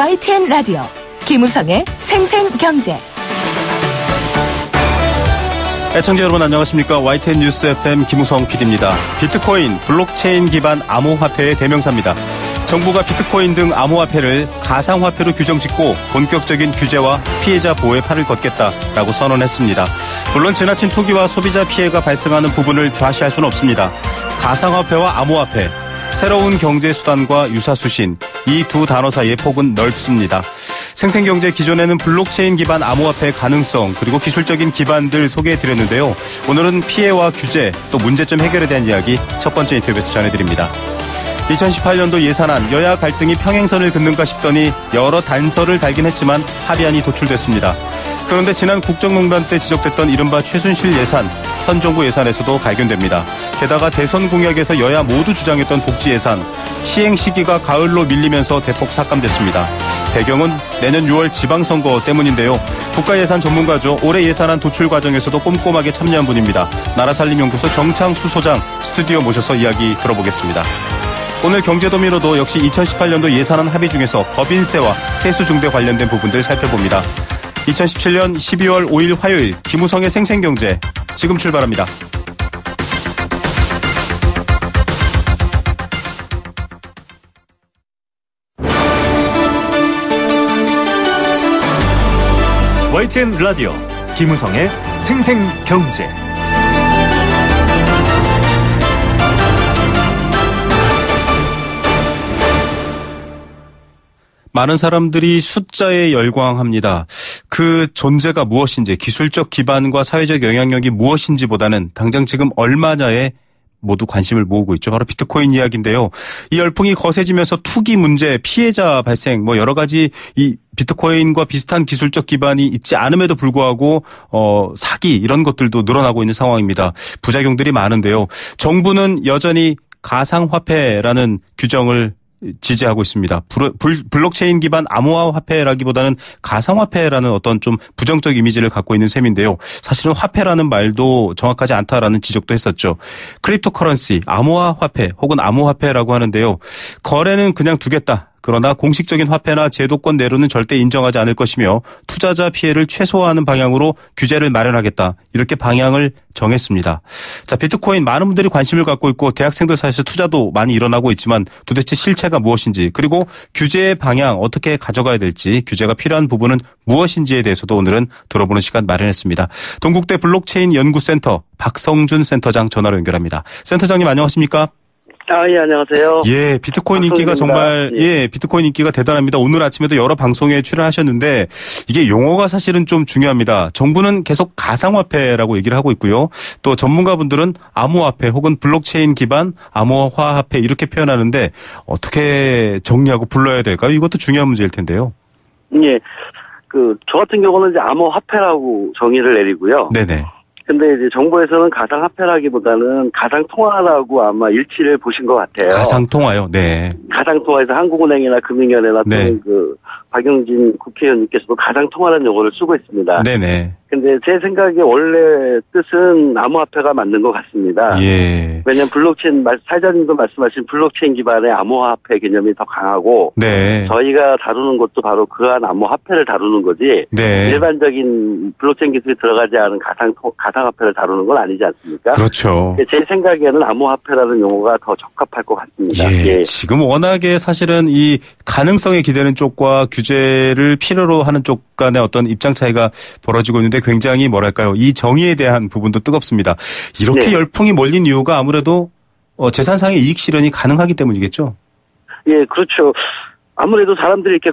YTN 라디오 김우성의 생생경제. 애청자 여러분 안녕하십니까. YTN 뉴스 FM 김우성 PD입니다. 비트코인, 블록체인 기반 암호화폐의 대명사입니다. 정부가 비트코인 등 암호화폐를 가상화폐로 규정짓고 본격적인 규제와 피해자 보호에 팔을 걷겠다라고 선언했습니다. 물론 지나친 투기와 소비자 피해가 발생하는 부분을 좌시할 수는 없습니다. 가상화폐와 암호화폐, 새로운 경제수단과 유사수신, 이 두 단어 사이의 폭은 넓습니다. 생생경제 기존에는 블록체인 기반 암호화폐의 가능성 그리고 기술적인 기반들 소개해드렸는데요. 오늘은 피해와 규제 또 문제점 해결에 대한 이야기 첫 번째 인터뷰에서 전해드립니다. 2018년도 예산안 여야 갈등이 평행선을 긋는가 싶더니 여러 단서를 달긴 했지만 합의안이 도출됐습니다. 그런데 지난 국정농단 때 지적됐던 이른바 최순실 예산, 현 정부 예산에서도 발견됩니다. 게다가 대선 공약에서 여야 모두 주장했던 복지 예산, 시행 시기가 가을로 밀리면서 대폭 삭감됐습니다. 배경은 내년 6월 지방선거 때문인데요. 국가예산 전문가죠. 올해 예산안 도출 과정에서도 꼼꼼하게 참여한 분입니다. 나라살림연구소 정창수 소장 스튜디오 모셔서 이야기 들어보겠습니다. 오늘 경제도미노도 역시 2018년도 예산안 합의 중에서 법인세와 세수중대 관련된 부분들 살펴봅니다. 2017년 12월 5일 화요일 김우성의 생생경제 지금 출발합니다. YTN 라디오 김우성의 생생경제. 많은 사람들이 숫자에 열광합니다. 그 존재가 무엇인지, 기술적 기반과 사회적 영향력이 무엇인지보다는 당장 지금 얼마냐에 모두 관심을 모으고 있죠. 바로 비트코인 이야기인데요. 이 열풍이 거세지면서 투기 문제, 피해자 발생, 여러 가지 이 비트코인과 비슷한 기술적 기반이 있지 않음에도 불구하고 사기 이런 것들도 늘어나고 있는 상황입니다. 부작용들이 많은데요. 정부는 여전히 가상화폐라는 규정을 지지하고 있습니다. 블록체인 기반 암호화폐라기보다는 가상화폐라는 어떤 좀 부정적 이미지를 갖고 있는 셈인데요. 사실은 화폐라는 말도 정확하지 않다라는 지적도 했었죠. 크립토커런시, 암호화폐 혹은 암호화폐라고 하는데요. 거래는 그냥 두겠다. 그러나 공식적인 화폐나 제도권 내로는 절대 인정하지 않을 것이며 투자자 피해를 최소화하는 방향으로 규제를 마련하겠다. 이렇게 방향을 정했습니다. 자, 비트코인 많은 분들이 관심을 갖고 있고 대학생들 사이에서 투자도 많이 일어나고 있지만 도대체 실체가 무엇인지 그리고 규제의 방향 어떻게 가져가야 될지 규제가 필요한 부분은 무엇인지에 대해서도 오늘은 들어보는 시간 마련했습니다. 동국대 블록체인 연구센터 박성준 센터장 전화로 연결합니다. 센터장님 안녕하십니까? 예, 안녕하세요. 예, 비트코인 인기가 정말, 비트코인 인기가 대단합니다. 오늘 아침에도 여러 방송에 출연하셨는데, 이게 용어가 사실은 좀 중요합니다. 정부는 계속 가상화폐라고 얘기를 하고 있고요. 또 전문가분들은 암호화폐 혹은 블록체인 기반 암호화폐 이렇게 표현하는데, 어떻게 정리하고 불러야 될까요? 이것도 중요한 문제일 텐데요. 예, 저 같은 경우는 이제 암호화폐라고 정의를 내리고요. 네네. 근데 이제 정부에서는 가상화폐라기보다는 가상통화라고 아마 일치를 보신 것 같아요. 가상통화요? 네. 가상통화에서 한국은행이나 금융위원회나 또는 박용진 국회의원님께서도 가상통화라는 용어를 쓰고 있습니다. 네네. 근데 제 생각에 원래 뜻은 암호화폐가 맞는 것 같습니다. 예. 왜냐하면 블록체인, 사회자님도 말씀하신 블록체인 기반의 암호화폐 개념이 더 강하고, 네. 저희가 다루는 것도 바로 그러한 암호화폐를 다루는 거지, 네. 일반적인 블록체인 기술이 들어가지 않은 가상화폐를 다루는 건 아니지 않습니까? 그렇죠. 제 생각에는 암호화폐라는 용어가 더 적합할 것 같습니다. 예. 지금 워낙에 사실은 이 가능성에 기대는 쪽과 규제를 필요로 하는 쪽 간의 어떤 입장 차이가 벌어지고 있는데 굉장히 뭐랄까요. 이 정의에 대한 부분도 뜨겁습니다. 이렇게 열풍이 몰린 이유가 아무래도 재산상의 이익 실현이 가능하기 때문이겠죠? 예, 그렇죠. 아무래도 사람들이 이렇게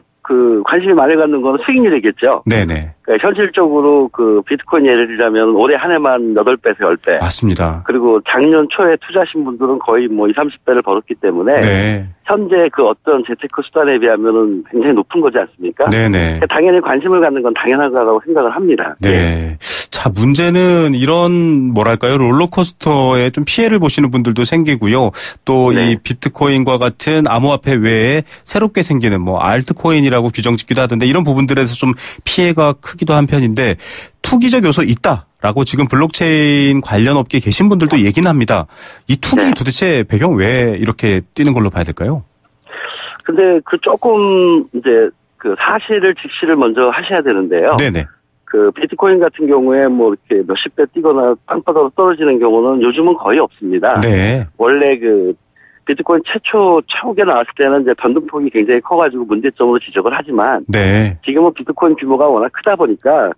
관심이 많이 갖는 건 수익률이겠죠. 네네. 그러니까 현실적으로 비트코인 예를 들자면 올해 한 해만 8배에서 10배. 맞습니다. 그리고 작년 초에 투자하신 분들은 거의 20, 30배를 벌었기 때문에. 네. 현재 어떤 재테크 수단에 비하면은 굉장히 높은 거지 않습니까? 네네. 당연히 관심을 갖는 건 당연한 거라고 생각을 합니다. 네. 네. 자, 문제는 이런 뭐랄까요? 롤러코스터에 좀 피해를 보시는 분들도 생기고요. 또 이 비트코인과 같은 암호화폐 외에 새롭게 생기는 알트코인이라고 규정짓기도 하던데 이런 부분들에서 좀 피해가 크기도 한 편인데 투기적 요소 있다라고 지금 블록체인 관련 업계에 계신 분들도 얘기는 합니다. 이 투기 도대체 배경 왜 이렇게 뛰는 걸로 봐야 될까요? 근데 조금 이제 그 사실을 직시를 먼저 하셔야 되는데요. 네네. 그 비트코인 같은 경우에 뭐 이렇게 몇십 배 뛰거나 땅바닥으로 떨어지는 경우는 요즘은 거의 없습니다. 네. 원래 그 비트코인 최초 초기에 나왔을 때는 이제 변동폭이 굉장히 커가지고 문제점으로 지적을 하지만 네. 지금은 비트코인 규모가 워낙 크다 보니까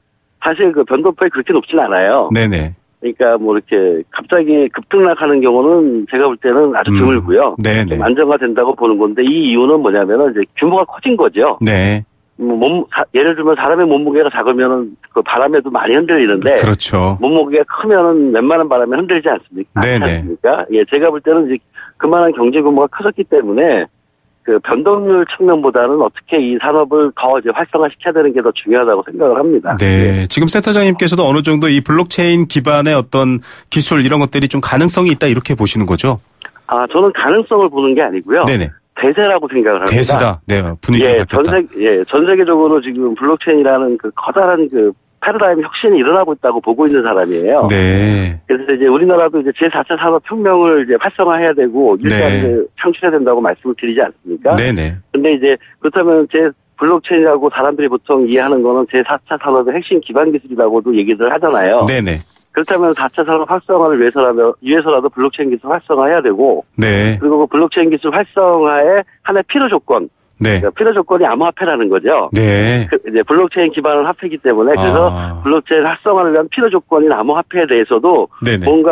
사실 그 변동폭이 그렇게 높진 않아요. 네네. 그러니까 뭐 이렇게 갑자기 급등락하는 경우는 제가 볼 때는 아주 드물고요. 네네. 좀 안정화된다고 보는 건데 이 이유는 뭐냐면은 이제 규모가 커진 거죠. 네. 예를 들면 사람의 몸무게가 작으면은 그 바람에도 많이 흔들리는데. 그렇죠. 몸무게가 크면은 웬만한 바람에 흔들지 않습니까? 네네. 그렇지 않습니까? 예, 제가 볼 때는 이제 그만한 경제 규모가 커졌기 때문에 그 변동률 측면보다는 어떻게 이 산업을 더 이제 활성화시켜야 되는 게 더 중요하다고 생각을 합니다. 네. 지금 센터장님께서도 어느 정도 이 블록체인 기반의 어떤 기술 이런 것들이 좀 가능성이 있다 이렇게 보시는 거죠? 아, 저는 가능성을 보는 게 아니고요. 네네. 대세라고 생각을 합니다. 대세다. 네. 분위기가 바뀌었다. 전 세계적으로 지금 블록체인이라는 그 커다란 그 패러다임 혁신이 일어나고 있다고 보고 있는 사람이에요. 네. 그래서 이제 우리나라도 이제 제4차 산업혁명을 이제 활성화해야 되고 일자리를 네. 창출해야 된다고 말씀을 드리지 않습니까? 네네. 근데 이제 그렇다면 블록체인이라고 사람들이 보통 이해하는 거는 제4차 산업의 핵심 기반 기술이라고도 얘기를 하잖아요. 네네. 그렇다면 4차 산업 활성화를 위해서라도 블록체인 기술 활성화해야 되고, 네. 그리고 그 블록체인 기술 활성화의 하나의 필요 조건, 네. 그러니까 필요 조건이 암호화폐라는 거죠. 네. 이제 블록체인 기반은 화폐이기 때문에 그래서 블록체인 활성화를 위한 필요 조건인 암호화폐에 대해서도 네네. 뭔가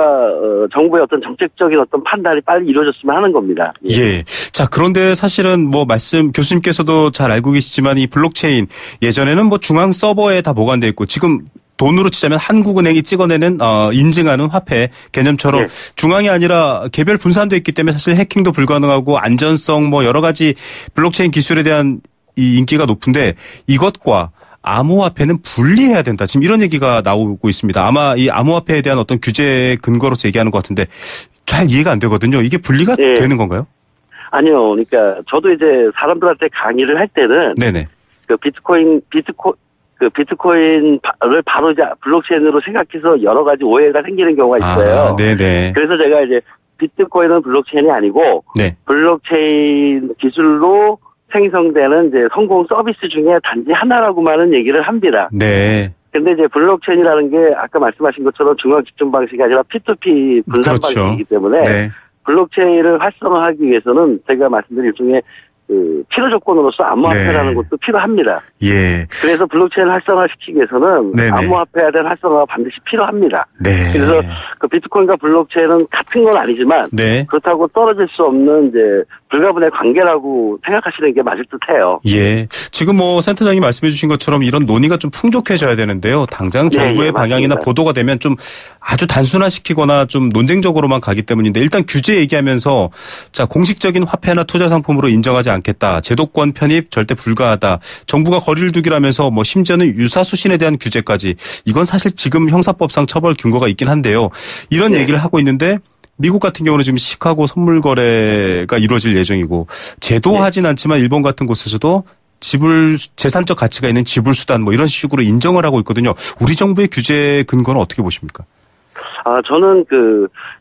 정부의 어떤 정책적인 어떤 판단이 빨리 이루어졌으면 하는 겁니다. 예. 예. 자, 그런데 사실은 뭐 교수님께서도 잘 알고 계시지만 이 블록체인 예전에는 뭐 중앙 서버에 다 보관돼 있고 지금 돈으로 치자면 한국은행이 찍어내는 인증하는 화폐 개념처럼 네. 중앙이 아니라 개별 분산돼 있기 때문에 사실 해킹도 불가능하고 안전성 뭐 여러 가지 블록체인 기술에 대한 이 인기가 높은데 이것과 암호화폐는 분리해야 된다. 지금 이런 얘기가 나오고 있습니다. 아마 이 암호화폐에 대한 어떤 규제 근거로서 얘기하는 것 같은데 잘 이해가 안 되거든요. 이게 분리가 네. 되는 건가요? 아니요. 그러니까 저도 이제 사람들한테 강의를 할 때는 네네. 그 비트코인을 바로 이제 블록체인으로 생각해서 여러 가지 오해가 생기는 경우가 있어요. 네네. 그래서 제가 이제 비트코인은 블록체인이 아니고 네. 블록체인 기술로 생성되는 이제 성공 서비스 중에 단지 하나라고만은 얘기를 합니다. 네. 근데 이제 블록체인이라는 게 아까 말씀하신 것처럼 중앙 집중 방식이 아니라 P2P 분산 그렇죠. 방식이기 때문에 네. 블록체인을 활성화하기 위해서는 제가 말씀드린 일종의 그 필요 조건으로서 암호화폐라는 네. 것도 필요합니다. 예. 그래서 블록체인을 활성화시키기 위해서는 네네. 암호화폐에 대한 활성화가 반드시 필요합니다. 네. 그래서 그 비트코인과 블록체인은 같은 건 아니지만 네. 그렇다고 떨어질 수 없는 이제 불가분의 관계라고 생각하시는 게 맞을 듯해요. 예. 지금 뭐 센터장님 말씀해 주신 것처럼 이런 논의가 좀 풍족해져야 되는데요. 당장 정부의 방향이나 보도가 되면 좀 아주 단순화시키거나 좀 논쟁적으로만 가기 때문인데 일단 규제 얘기하면서 자 공식적인 화폐나 투자 상품으로 인정하지 않겠다. 제도권 편입 절대 불가하다. 정부가 거리를 두기라면서 뭐 심지어는 유사수신에 대한 규제까지 이건 사실 지금 형사법상 처벌 근거가 있긴 한데요. 이런 얘기를 하고 있는데 미국 같은 경우는 지금 시카고 선물 거래가 이루어질 예정이고 제도화하진 않지만 일본 같은 곳에서도 재산적 가치가 있는 지불 수단 뭐 이런 식으로 인정을 하고 있거든요. 우리 정부의 규제 근거는 어떻게 보십니까? 저는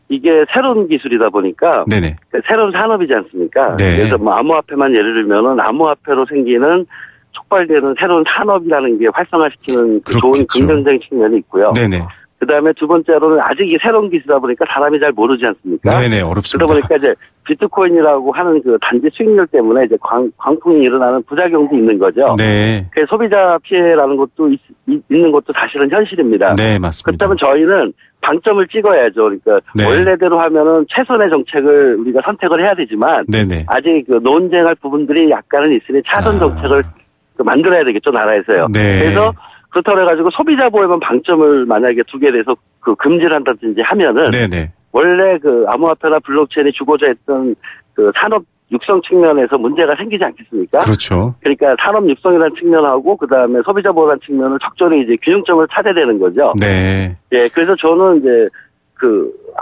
이게 새로운 기술이다 보니까 네네. 새로운 산업이지 않습니까? 네. 그래서 뭐 암호화폐만 예를 들면은 암호화폐로 생기는 촉발되는 새로운 산업이라는 게 활성화시키는 좋은 긍정적인 측면이 있고요. 네네. 그다음에 두 번째로는 아직 이 새로운 기술이다 보니까 사람이 잘 모르지 않습니까? 네네, 어렵습니다. 그러다 보니까 이제 비트코인이라고 하는 그 단지 수익률 때문에 이제 광풍이 일어나는 부작용도 있는 거죠. 네. 그 소비자 피해라는 것도 있는 것도 사실은 현실입니다. 네, 맞습니다. 그렇다면 저희는 방점을 찍어야죠. 그러니까 네. 원래대로 하면은 최선의 정책을 우리가 선택을 해야 되지만 네네. 아직 그 논쟁할 부분들이 약간은 있으니 차선 정책을 만들어야 되겠죠, 나라에서요. 네. 그래서 그렇다고 해가지고 소비자 보호에만 방점을 만약에 두게 돼서 금지를 한다든지 하면은 네네. 원래 암호화폐나 블록체인이 주고자 했던 산업 육성 측면에서 문제가 생기지 않겠습니까? 그렇죠. 그러니까 산업 육성이라는 측면하고 그다음에 소비자 보호라는 측면을 적절히 이제 균형점을 찾아야 되는 거죠. 네. 예, 그래서 저는 이제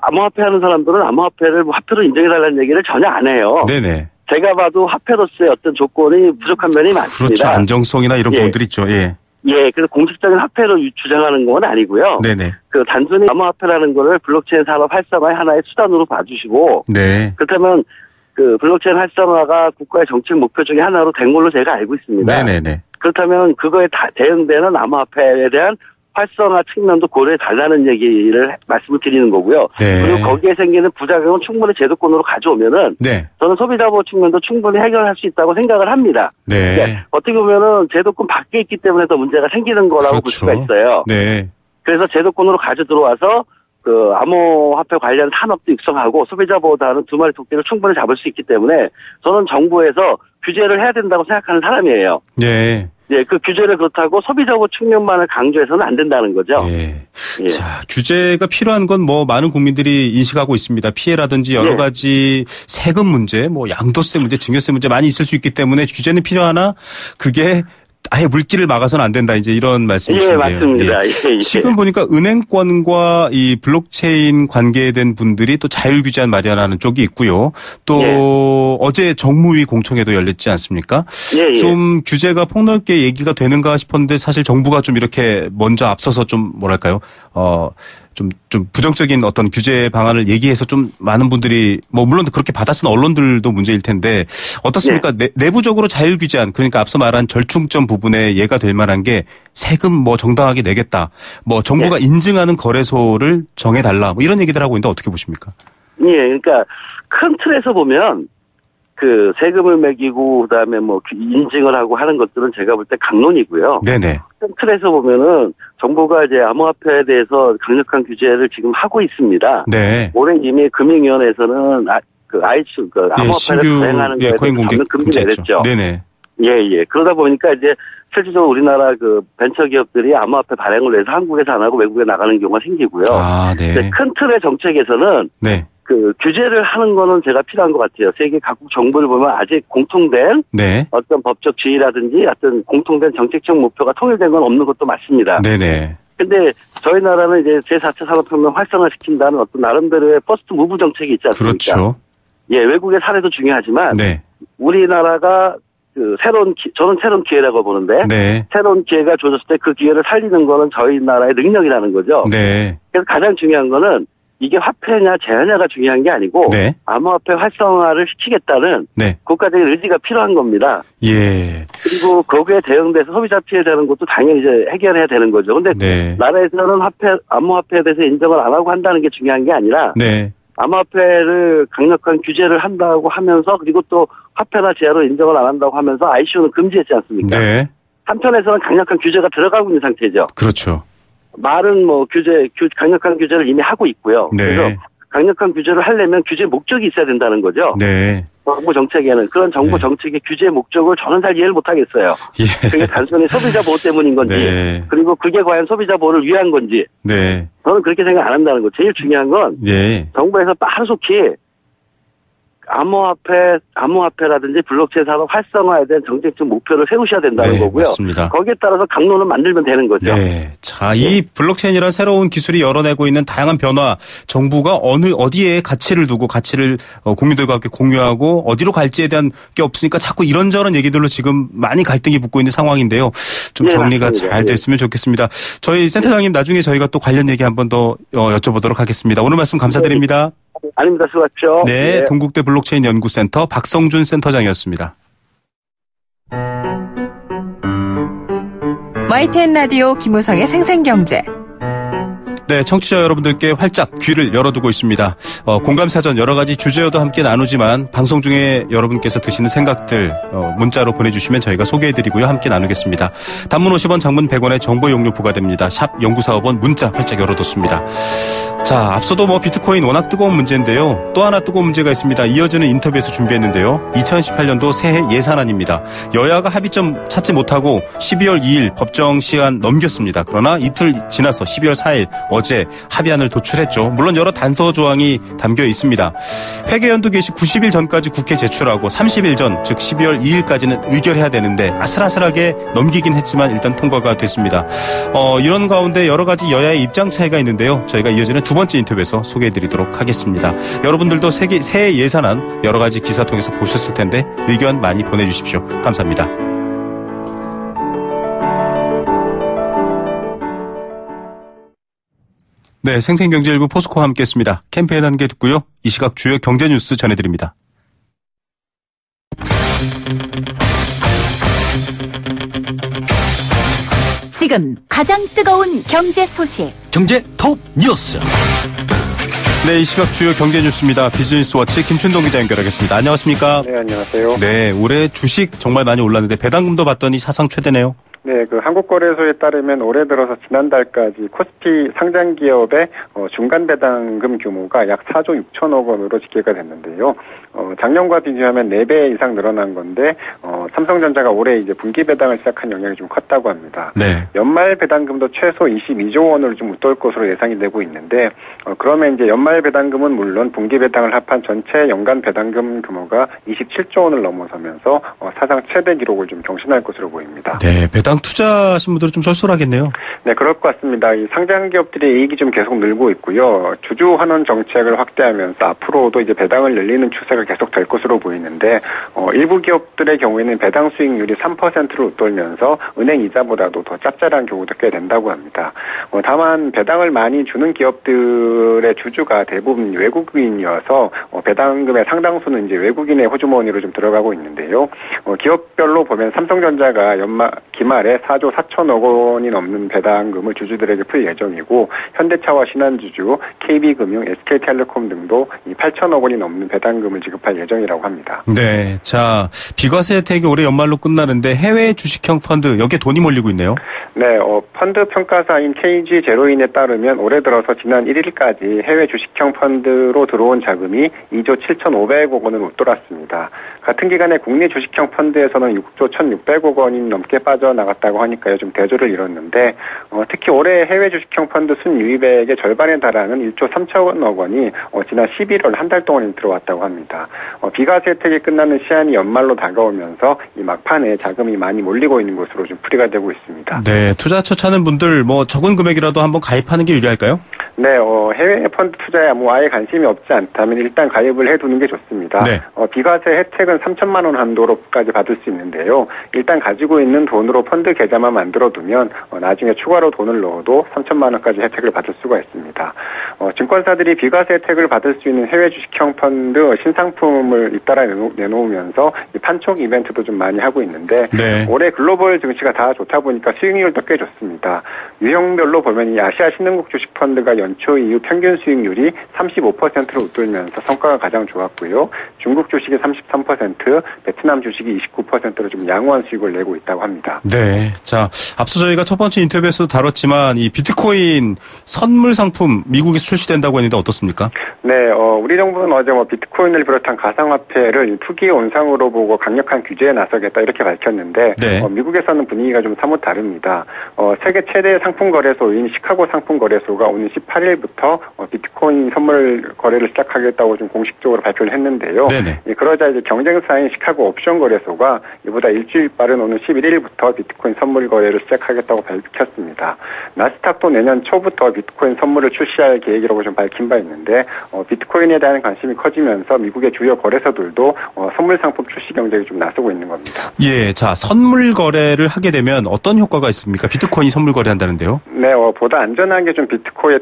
암호화폐 하는 사람들은 암호화폐를 화폐로 인정해달라는 얘기를 전혀 안 해요. 네네. 제가 봐도 화폐로서의 어떤 조건이 부족한 면이 많습니다. 그렇죠. 안정성이나 이런 부분들이 있죠. 예. 예, 그래서 공식적인 화폐로 주장하는 건 아니고요. 네네. 단순히 암호화폐라는 거를 블록체인 산업 활성화의 하나의 수단으로 봐주시고. 네. 그렇다면 그 블록체인 활성화가 국가의 정책 목표 중에 하나로 된 걸로 제가 알고 있습니다. 네네네. 그렇다면 그거에 대응되는 암호화폐에 대한 활성화 측면도 고려해 달라는 얘기를 말씀을 드리는 거고요. 네. 그리고 거기에 생기는 부작용은 충분히 제도권으로 가져오면은 네. 저는 소비자 보호 측면도 충분히 해결할 수 있다고 생각을 합니다. 네. 그러니까 어떻게 보면은 제도권 밖에 있기 때문에 더 문제가 생기는 거라고 볼 수가 있어요. 네. 그래서 제도권으로 가져 들어와서 그 암호화폐 관련 산업도 육성하고 소비자 보호다는 두 마리 토끼를 충분히 잡을 수 있기 때문에 저는 정부에서 규제를 해야 된다고 생각하는 사람이에요. 네. 예, 그 규제를 그렇다고 소비자 보호 측면만을 강조해서는 안 된다는 거죠. 네. 예. 자, 규제가 필요한 건 뭐 많은 국민들이 인식하고 있습니다. 피해라든지 여러 예. 가지 세금 문제, 뭐 양도세 문제, 증여세 문제 많이 있을 수 있기 때문에 규제는 필요하나 그게 아예 물길을 막아서는 안 된다. 이제 이런 말씀이신데요. 예, 맞습니다. 예. 지금 보니까 은행권과 이 블록체인 관계된 분들이 또 자율규제안 마련하는 쪽이 있고요. 또 어제 정무위 공청회도 열렸지 않습니까? 예. 좀 규제가 폭넓게 얘기가 되는가 싶었는데 사실 정부가 좀 이렇게 먼저 앞서서 좀 뭐랄까요? 좀 부정적인 어떤 규제 방안을 얘기해서 좀 많은 분들이 뭐 물론 그렇게 받아쓰는 언론들도 문제일 텐데 어떻습니까? 내부적으로 자율규제안 그러니까 앞서 말한 절충점 부분에 예가 될 만한 게 세금 뭐 정당하게 내겠다. 뭐 정부가 인증하는 거래소를 정해달라. 뭐 이런 얘기들 하고 있는데 어떻게 보십니까? 예, 그러니까 큰 틀에서 보면 그 세금을 매기고 그다음에 뭐 인증을 하고 하는 것들은 제가 볼 때 강론이고요. 네네. 큰 틀에서 보면은 정부가 이제 암호화폐에 대해서 강력한 규제를 지금 하고 있습니다. 네. 올해 이미 금융위원회에서는 암호화폐를 대행하는 거에 대해서 금지 내렸죠. 네네. 예. 그러다 보니까 이제 실질적으로 우리나라 그 벤처기업들이 암호화폐 발행을 해서 한국에서 안 하고 외국에 나가는 경우가 생기고요. 아, 네. 큰 틀의 정책에서는 네. 그 규제를 하는 거는 제가 필요한 것 같아요. 세계 각국 정부를 보면 아직 공통된 네. 어떤 법적 지위라든지 어떤 공통된 정책적 목표가 통일된 건 없는 것도 맞습니다. 네네. 근데 저희 나라는 이제 제4차 산업혁명 활성화시킨다는 어떤 나름대로의 퍼스트 무브 정책이 있지 않습니까? 그렇죠. 예, 외국의 사례도 중요하지만 네. 우리나라가 그 저는 새로운 기회라고 보는데 네. 새로운 기회가 주어졌을 때 그 기회를 살리는 거는 저희 나라의 능력이라는 거죠. 네. 그래서 가장 중요한 거는 이게 화폐냐 제한냐가 중요한 게 아니고 네. 암호화폐 활성화를 시키겠다는 네. 국가적인 의지가 필요한 겁니다. 예. 그리고 거기에 대응돼서 소비자 피해되는 것도 당연히 이제 해결해야 되는 거죠. 근데 네. 나라에서는 암호화폐에 대해서 인정을 안 하고 한다는 게 중요한 게 아니라 네. 암호화폐를 강력한 규제를 한다고 하면서 그리고 또 화폐나 제한으로 인정을 안 한다고 하면서 ICO는 금지했지 않습니까? 네. 한편에서는 강력한 규제가 들어가고 있는 상태죠. 그렇죠. 말은 뭐 강력한 규제를 이미 하고 있고요. 네. 그래서 강력한 규제를 하려면 규제 목적이 있어야 된다는 거죠. 네. 정부 정책에는 그런 정부 정책의 규제 목적을 저는 잘 이해를 못 하겠어요. 예. 그게 단순히 소비자 보호 때문인 건지 네. 그리고 그게 과연 소비자 보호를 위한 건지 네. 저는 그렇게 생각 안 한다는 거. 제일 중요한 건 예. 정부에서 빠르속히 암호화폐라든지 블록체인 산업 활성화에 대한 정책적 목표를 세우셔야 된다는 네, 거고요. 맞습니다. 거기에 따라서 강론을 만들면 되는 거죠. 네. 자, 이 블록체인이라는 새로운 기술이 열어내고 있는 다양한 변화, 정부가 어디에 가치를 두고 가치를 국민들과 함께 공유하고 어디로 갈지에 대한 게 없으니까 자꾸 이런저런 얘기들로 지금 많이 갈등이 붙고 있는 상황인데요. 좀 정리가 맞습니다. 잘 됐으면 좋겠습니다. 저희 센터장님 나중에 저희가 또 관련 얘기 한 번 더 여쭤보도록 하겠습니다. 오늘 말씀 감사드립니다. 아닙니다. 수고하십시오. 네, 동국대 블록체인 연구센터 박성준 센터장이었습니다. YTN 라디오 김우성의 생생경제. 네, 청취자 여러분들께 활짝 귀를 열어두고 있습니다. 공감사전 여러 가지 주제와도 함께 나누지만 방송 중에 여러분께서 드시는 생각들 문자로 보내주시면 저희가 소개해드리고요. 함께 나누겠습니다. 단문 50원, 장문 100원의 정보 용료 부과됩니다. 샵 0945번 문자 활짝 열어뒀습니다. 자, 앞서도 비트코인 워낙 뜨거운 문제인데요. 또 하나 뜨거운 문제가 있습니다. 이어지는 인터뷰에서 준비했는데요. 2018년도 새해 예산안입니다. 여야가 합의점 찾지 못하고 12월 2일 법정 시간 넘겼습니다. 그러나 이틀 지나서 12월 4일 어제 합의안을 도출했죠. 물론 여러 단서 조항이 담겨 있습니다. 회계연도 개시 90일 전까지 국회 제출하고 30일 전, 즉 12월 2일까지는 의결해야 되는데 아슬아슬하게 넘기긴 했지만 일단 통과가 됐습니다. 이런 가운데 여러 가지 여야의 입장 차이가 있는데요. 저희가 이어지는 두 번째 인터뷰에서 소개해드리도록 하겠습니다. 여러분들도 새해 예산안 여러 가지 기사 통해서 보셨을 텐데 의견 많이 보내주십시오. 감사합니다. 네, 생생경제일부 포스코와 함께했습니다. 캠페인 한 개 듣고요. 이 시각 주요 경제 뉴스 전해드립니다. 지금 가장 뜨거운 경제 소식. 경제 톱 뉴스. 네, 이 시각 주요 경제 뉴스입니다. 비즈니스워치 김춘동 기자 연결하겠습니다. 안녕하십니까? 네, 안녕하세요. 네, 올해 주식 정말 많이 올랐는데 배당금도 봤더니 사상 최대네요. 네, 한국거래소에 따르면 올해 들어서 지난달까지 코스피 상장 기업의 중간 배당금 규모가 약 4조 6천억 원으로 집계가 됐는데요. 작년과 비교하면 4배 이상 늘어난 건데, 삼성전자가 올해 이제 분기 배당을 시작한 영향이 좀 컸다고 합니다. 네. 연말 배당금도 최소 22조 원을 좀 웃돌 것으로 예상이 되고 있는데, 그러면 이제 연말 배당금은 물론 분기 배당을 합한 전체 연간 배당금 규모가 27조 원을 넘어서면서 사상 최대 기록을 좀 경신할 것으로 보입니다. 네, 배당 투자하신 분들은 좀 쏠쏠하겠네요. 네, 그럴 것 같습니다. 이 상장 기업들의 이익이 좀 계속 늘고 있고요. 주주 환원 정책을 확대하면서 앞으로도 이제 배당을 늘리는 추세가 계속 될 것으로 보이는데, 일부 기업들의 경우에는 배당 수익률이 3%를 웃돌면서 은행 이자보다도 더 짭짤한 경우도 꽤 된다고 합니다. 다만 배당을 많이 주는 기업들의 주주가 대부분 외국인이어서 배당금의 상당수는 이제 외국인의 호주머니로 좀 들어가고 있는데요. 기업별로 보면 삼성전자가 기말에 4조 4천억 원이 넘는 배당금을 주주들에게 풀 예정이고, 현대차와 신한주주, KB금융, SK텔레콤 등도 이 8천억 원이 넘는 배당금을 지급할 예정이라고 합니다. 네, 자, 비과세 혜택이 올해 연말로 끝나는데 해외 주식형 펀드 여기에 돈이 몰리고 있네요. 네, 펀드 평가사인 KG 제로인에 따르면 올해 들어서 지난 1일까지 해외 주식형 펀드로 들어온 자금이 2조 7,500억 원을 웃돌았습니다. 같은 기간에 국내 주식형 펀드에서는 6조 1,600억 원이 넘게 빠져나갔다고 하니까요, 좀 대조를 이뤘는데, 특히 올해 해외 주식형 펀드 순유입액의 절반에 달하는 1조 3천억 원이 지난 11월 한 달 동안 들어왔다고 합니다. 비과세 혜택이 끝나는 시한이 연말로 다가오면서 이 막판에 자금이 많이 몰리고 있는 것으로 좀 풀이가 되고 있습니다. 네, 투자처 찾는 분들 적은 금액이라도 한번 가입하는 게 유리할까요? 네, 해외 펀드 투자에 아예 관심이 없지 않다면 일단 가입을 해두는 게 좋습니다. 네. 비과세 혜택은 3천만 원 한도로까지 받을 수 있는데요. 일단 가지고 있는 돈으로 펀드 계좌만 만들어두면 나중에 추가로 돈을 넣어도 3천만 원까지 혜택을 받을 수가 있습니다. 증권사들이 비과세 혜택을 받을 수 있는 해외 주식형 펀드 신상품을 잇따라 내놓으면서 판촉 이벤트도 좀 많이 하고 있는데, 네. 올해 글로벌 증시가 다 좋다 보니까 수익률도 꽤 좋습니다. 유형별로 보면 이 아시아 신흥국 주식 펀드가 연초 이후 평균 수익률이 35%를 웃돌면서 성과가 가장 좋았고요. 중국 주식이 33%, 베트남 주식이 29%로 좀 양호한 수익을 내고 있다고 합니다. 네, 자, 앞서 저희가 첫 번째 인터뷰에서도 다뤘지만 이 비트코인 선물 상품 미국에서 출시된다고 했는데 어떻습니까? 네, 우리 정부는 어제 비트코인을 비롯한 가상화폐를 투기 온상으로 보고 강력한 규제에 나서겠다 이렇게 밝혔는데, 네. 미국에서는 분위기가 좀 사뭇 다릅니다. 세계 최대 상품 거래소인 시카고 상품 거래소가 오늘 18일부터 비트코인 선물 거래를 시작하겠다고 좀 공식적으로 발표를 했는데요. 예, 그러자 이제 경쟁사인 시카고 옵션 거래소가 이보다 일주일 빠른 오늘 11일부터 비트코인 선물 거래를 시작하겠다고 밝혔습니다. 나스닥도 내년 초부터 비트코인 선물을 출시할 계획이라고 좀 밝힌 바 있는데, 비트코인에 대한 관심이 커지면서 미국의 주요 거래소들도 선물 상품 출시 경쟁에 좀 나서고 있는 겁니다. 예, 자, 선물 거래를 하게 되면 어떤 효과가 있습니까? 비트코인이 선물 거래한다는데요? 네, 보다 안전하게 좀 비트코인에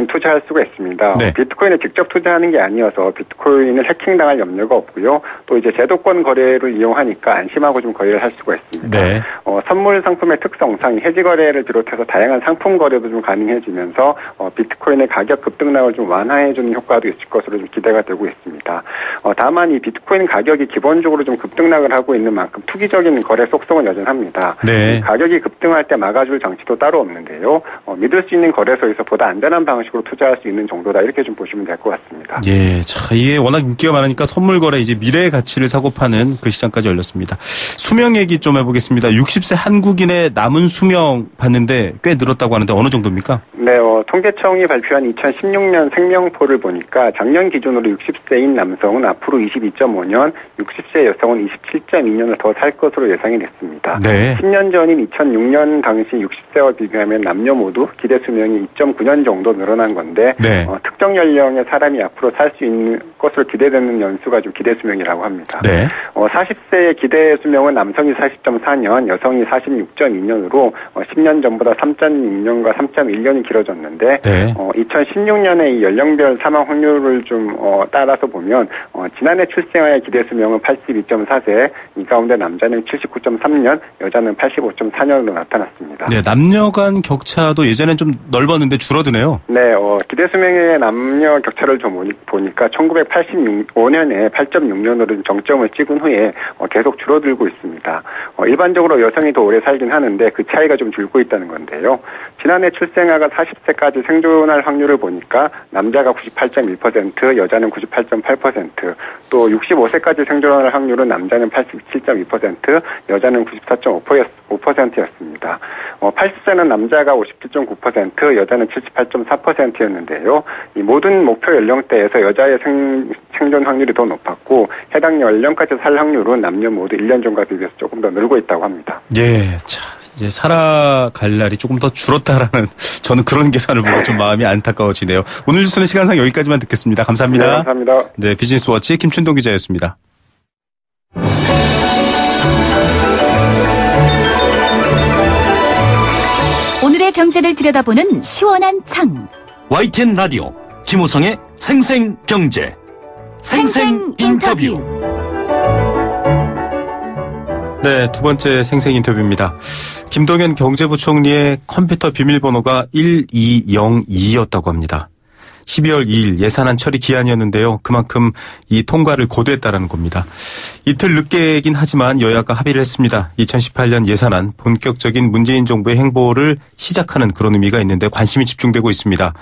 투자할 수가 있습니다. 네. 비트코인에 직접 투자하는 게 아니어서 비트코인을 해킹당할 염려가 없고요. 또 이제 제도권 거래를 이용하니까 안심하고 좀 거래를 할 수가 있습니다. 네. 선물 상품의 특성상 해지 거래를 비롯해서 다양한 상품 거래도 좀 가능해지면서 비트코인의 가격 급등락을 좀 완화해주는 효과도 있을 것으로 좀 기대가 되고 있습니다. 다만 이 비트코인 가격이 기본적으로 좀 급등락을 하고 있는 만큼 투기적인 거래 속성은 여전합니다. 네. 가격이 급등할 때 막아줄 장치도 따로 없는데요. 믿을 수 있는 거래소에서 보다 안전한 방식으로 투자할 수 있는 정도다 이렇게 좀 보시면 될 것 같습니다. 예, 자, 이게 워낙 인기가 많으니까 선물 거래 이제 미래의 가치를 사고 파는 그 시장까지 열렸습니다. 수명 얘기 좀 해보겠습니다. 60세 한국인의 남은 수명 봤는데 꽤 늘었다고 하는데 어느 정도입니까? 네, 통계청이 발표한 2016년 생명포를 보니까 작년 기준으로 60세인 남성은 앞으로 22.5년, 60세 여성은 27.2년을 더 살 것으로 예상이 됐습니다. 네. 10년 전인 2006년 당시 60세와 비교하면 남녀 모두 기대 수명이 2.9년 정도 정도 늘어난 건데 네. 특정 연령의 사람이 앞으로 살 수 있는 것으로 기대되는 연수가 좀 기대 수명이라고 합니다. 네. 40세의 기대 수명은 남성이 40.4년, 여성이 46.2년으로 10년 전보다 3.6년과 3.1년이 길어졌는데 네. 2016년에 이 연령별 사망 확률을 좀 따라서 보면 지난해 출생아의 기대 수명은 82.4세, 이 가운데 남자는 79.3년, 여자는 85.4년으로 나타났습니다. 네, 남녀 간 격차도 예전엔 좀 넓었는데 줄어드네요. 네, 기대 수명의 남녀 격차를 좀 보니까 1985년에 8.6년으로 정점을 찍은 후에 계속 줄어들고 있습니다. 일반적으로 여성이 더 오래 살긴 하는데 그 차이가 좀 줄고 있다는 건데요. 지난해 출생아가 40세까지 생존할 확률을 보니까 남자가 98.1%, 여자는 98.8%, 또 65세까지 생존할 확률은 남자는 87.2%, 여자는 94.5%였습니다. 80세는 남자가 57.9%, 여자는 78.4%였는데요. 이 모든 목표 연령대에서 여자의 생존 확률이 더 높았고 해당 연령까지 살 확률은 남녀 모두 1년 전과 비교해서 조금 더 늘고 있다고 합니다. 예, 참. 이제 살아갈 날이 조금 더 줄었다라는 저는 그런 계산을 보고 좀 마음이 안타까워지네요. 오늘 뉴스는 시간상 여기까지만 듣겠습니다. 감사합니다. 네, 감사합니다. 네, 비즈니스워치 김춘동 기자였습니다. 오늘의 경제를 들여다보는 시원한 창. YTN 라디오 김우성의 생생경제 생생 인터뷰. 네, 두 번째 생생 인터뷰입니다. 김동연 경제부총리의 컴퓨터 비밀번호가 1202였다고 합니다. 12월 2일 예산안 처리 기한이었는데요. 그만큼 이 통과를 고대했다는 겁니다. 이틀 늦게긴 하지만 여야가 합의를 했습니다. 2018년 예산안 본격적인 문재인 정부의 행보를 시작하는 그런 의미가 있는데 관심이 집중되고 있습니다.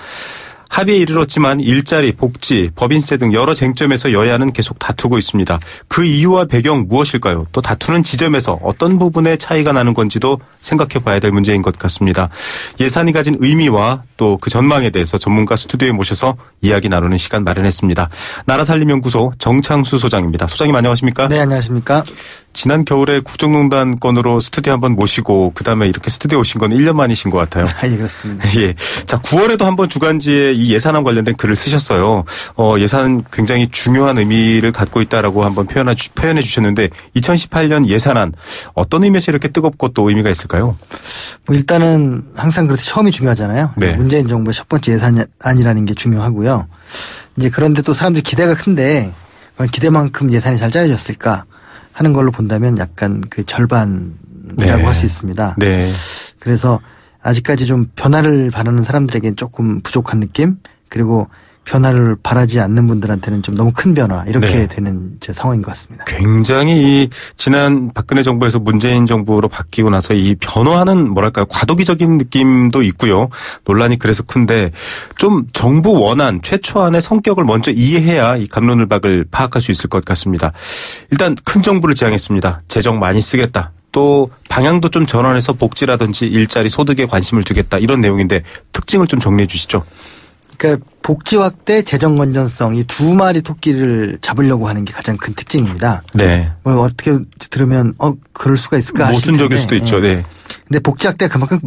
합의에 이르렀지만 일자리, 복지, 법인세 등 여러 쟁점에서 여야는 계속 다투고 있습니다. 그 이유와 배경 무엇일까요? 또 다투는 지점에서 어떤 부분에 차이가 나는 건지도 생각해 봐야 될 문제인 것 같습니다. 예산이 가진 의미와 또 그 전망에 대해서 전문가 스튜디오에 모셔서 이야기 나누는 시간 마련했습니다. 나라살림연구소 정창수 소장입니다. 소장님 안녕하십니까? 네, 안녕하십니까? 지난 겨울에 국정농단 건으로 스튜디오 한번 모시고 그다음에 이렇게 스튜디오 오신 건 1년 만이신 것 같아요. 예, 그렇습니다. 예. 자, 9월에도 한번 주간지에 이 예산안 관련된 글을 쓰셨어요. 예산 굉장히 중요한 의미를 갖고 있다라고 한번 표현해 주셨는데 2018년 예산안 어떤 의미에서 이렇게 뜨겁고 또 의미가 있을까요? 뭐 일단은 항상 그렇듯 처음이 중요하잖아요. 네. 문재인 정부의 첫 번째 예산안이라는 게 중요하고요. 이제 그런데 또 사람들이 기대가 큰데 기대만큼 예산이 잘 짜여졌을까 하는 걸로 본다면 약간 그 절반이라고 네. 할 수 있습니다. 네. 그래서 아직까지 좀 변화를 바라는 사람들에게는 조금 부족한 느낌, 그리고 변화를 바라지 않는 분들한테는 좀 너무 큰 변화 이렇게 네. 되는 제 상황인 것 같습니다. 굉장히 이 지난 박근혜 정부에서 문재인 정부로 바뀌고 나서 이 변화하는 뭐랄까요 과도기적인 느낌도 있고요. 논란이 그래서 큰데 좀 정부 원안 최초안의 성격을 먼저 이해해야 이 갑론을박을 파악할 수 있을 것 같습니다. 일단 큰 정부를 지향했습니다. 재정 많이 쓰겠다. 또 방향도 좀 전환해서 복지라든지 일자리 소득에 관심을 두겠다 이런 내용인데 특징을 좀 정리해 주시죠. 그러니까 복지 확대, 재정 건전성 이 두 마리 토끼를 잡으려고 하는 게 가장 큰 특징입니다. 네. 뭐 어떻게 들으면 그럴 수가 있을까 하실 모순적일 텐데. 수도 있죠. 네. 근데 복지 확대가 그만큼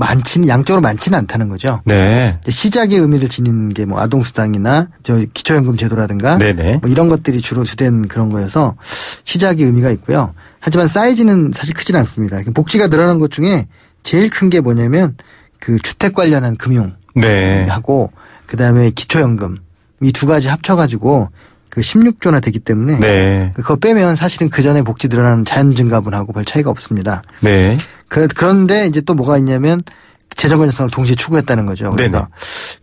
양적으로 많지는 않다는 거죠. 네. 시작의 의미를 지니는 게 뭐 아동수당이나 기초연금 제도라든가 네네. 뭐 이런 것들이 주로 주된 그런 거여서 시작의 의미가 있고요. 하지만 사이즈는 사실 크진 않습니다. 복지가 늘어난 것 중에 제일 큰 게 뭐냐면 그 주택 관련한 금융 네. 하고 그다음에 기초연금 이 두 가지 합쳐가지고 그 16조나 되기 때문에 네. 그거 빼면 사실은 그 전에 복지 늘어나는 자연증가분하고 별 차이가 없습니다. 네. 그런데 이제 또 뭐가 있냐면 재정 건전성을 동시에 추구했다는 거죠. 그래서 네네.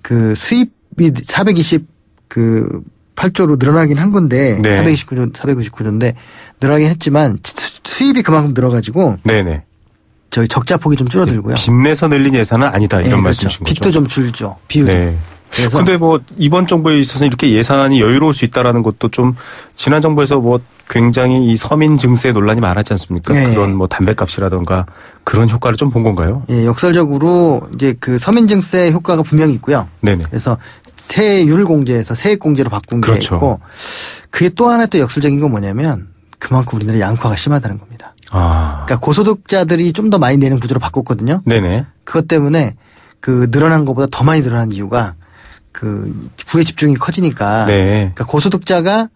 그 수입이 428조로 늘어나긴 한 건데 네. 499조인데 늘어나긴 했지만 수입이 그만큼 늘어가지고 네네. 저희 적자 폭이 좀 줄어들고요. 빚내서 늘린 예산은 아니다 이런 네, 말씀이신 그렇죠. 거죠. 빚도 좀 줄죠. 비율이. 네. 그래서 근데 뭐 이번 정부에 있어서 이렇게 예산이 여유로울 수 있다라는 것도 좀 지난 정부에서 뭐 굉장히 이 서민 증세 논란이 많았지 않습니까? 네. 그런 뭐 담배값이라든가 그런 효과를 좀 본 건가요? 예, 역설적으로 이제 그 서민 증세 효과가 분명히 있고요. 네네. 그래서 세율 공제에서 세액 공제로 바꾼 게 그렇죠. 있고 그게 또 하나 또 역설적인 건 뭐냐면 그만큼 우리나라 양화가 심하다는 겁니다. 아. 그러니까 고소득자들이 좀 더 많이 내는 구조로 바꿨거든요. 네네. 그것 때문에 그 늘어난 것보다 더 많이 늘어난 이유가 그 부의 집중이 커지니까 네. 그러니까 고소득자가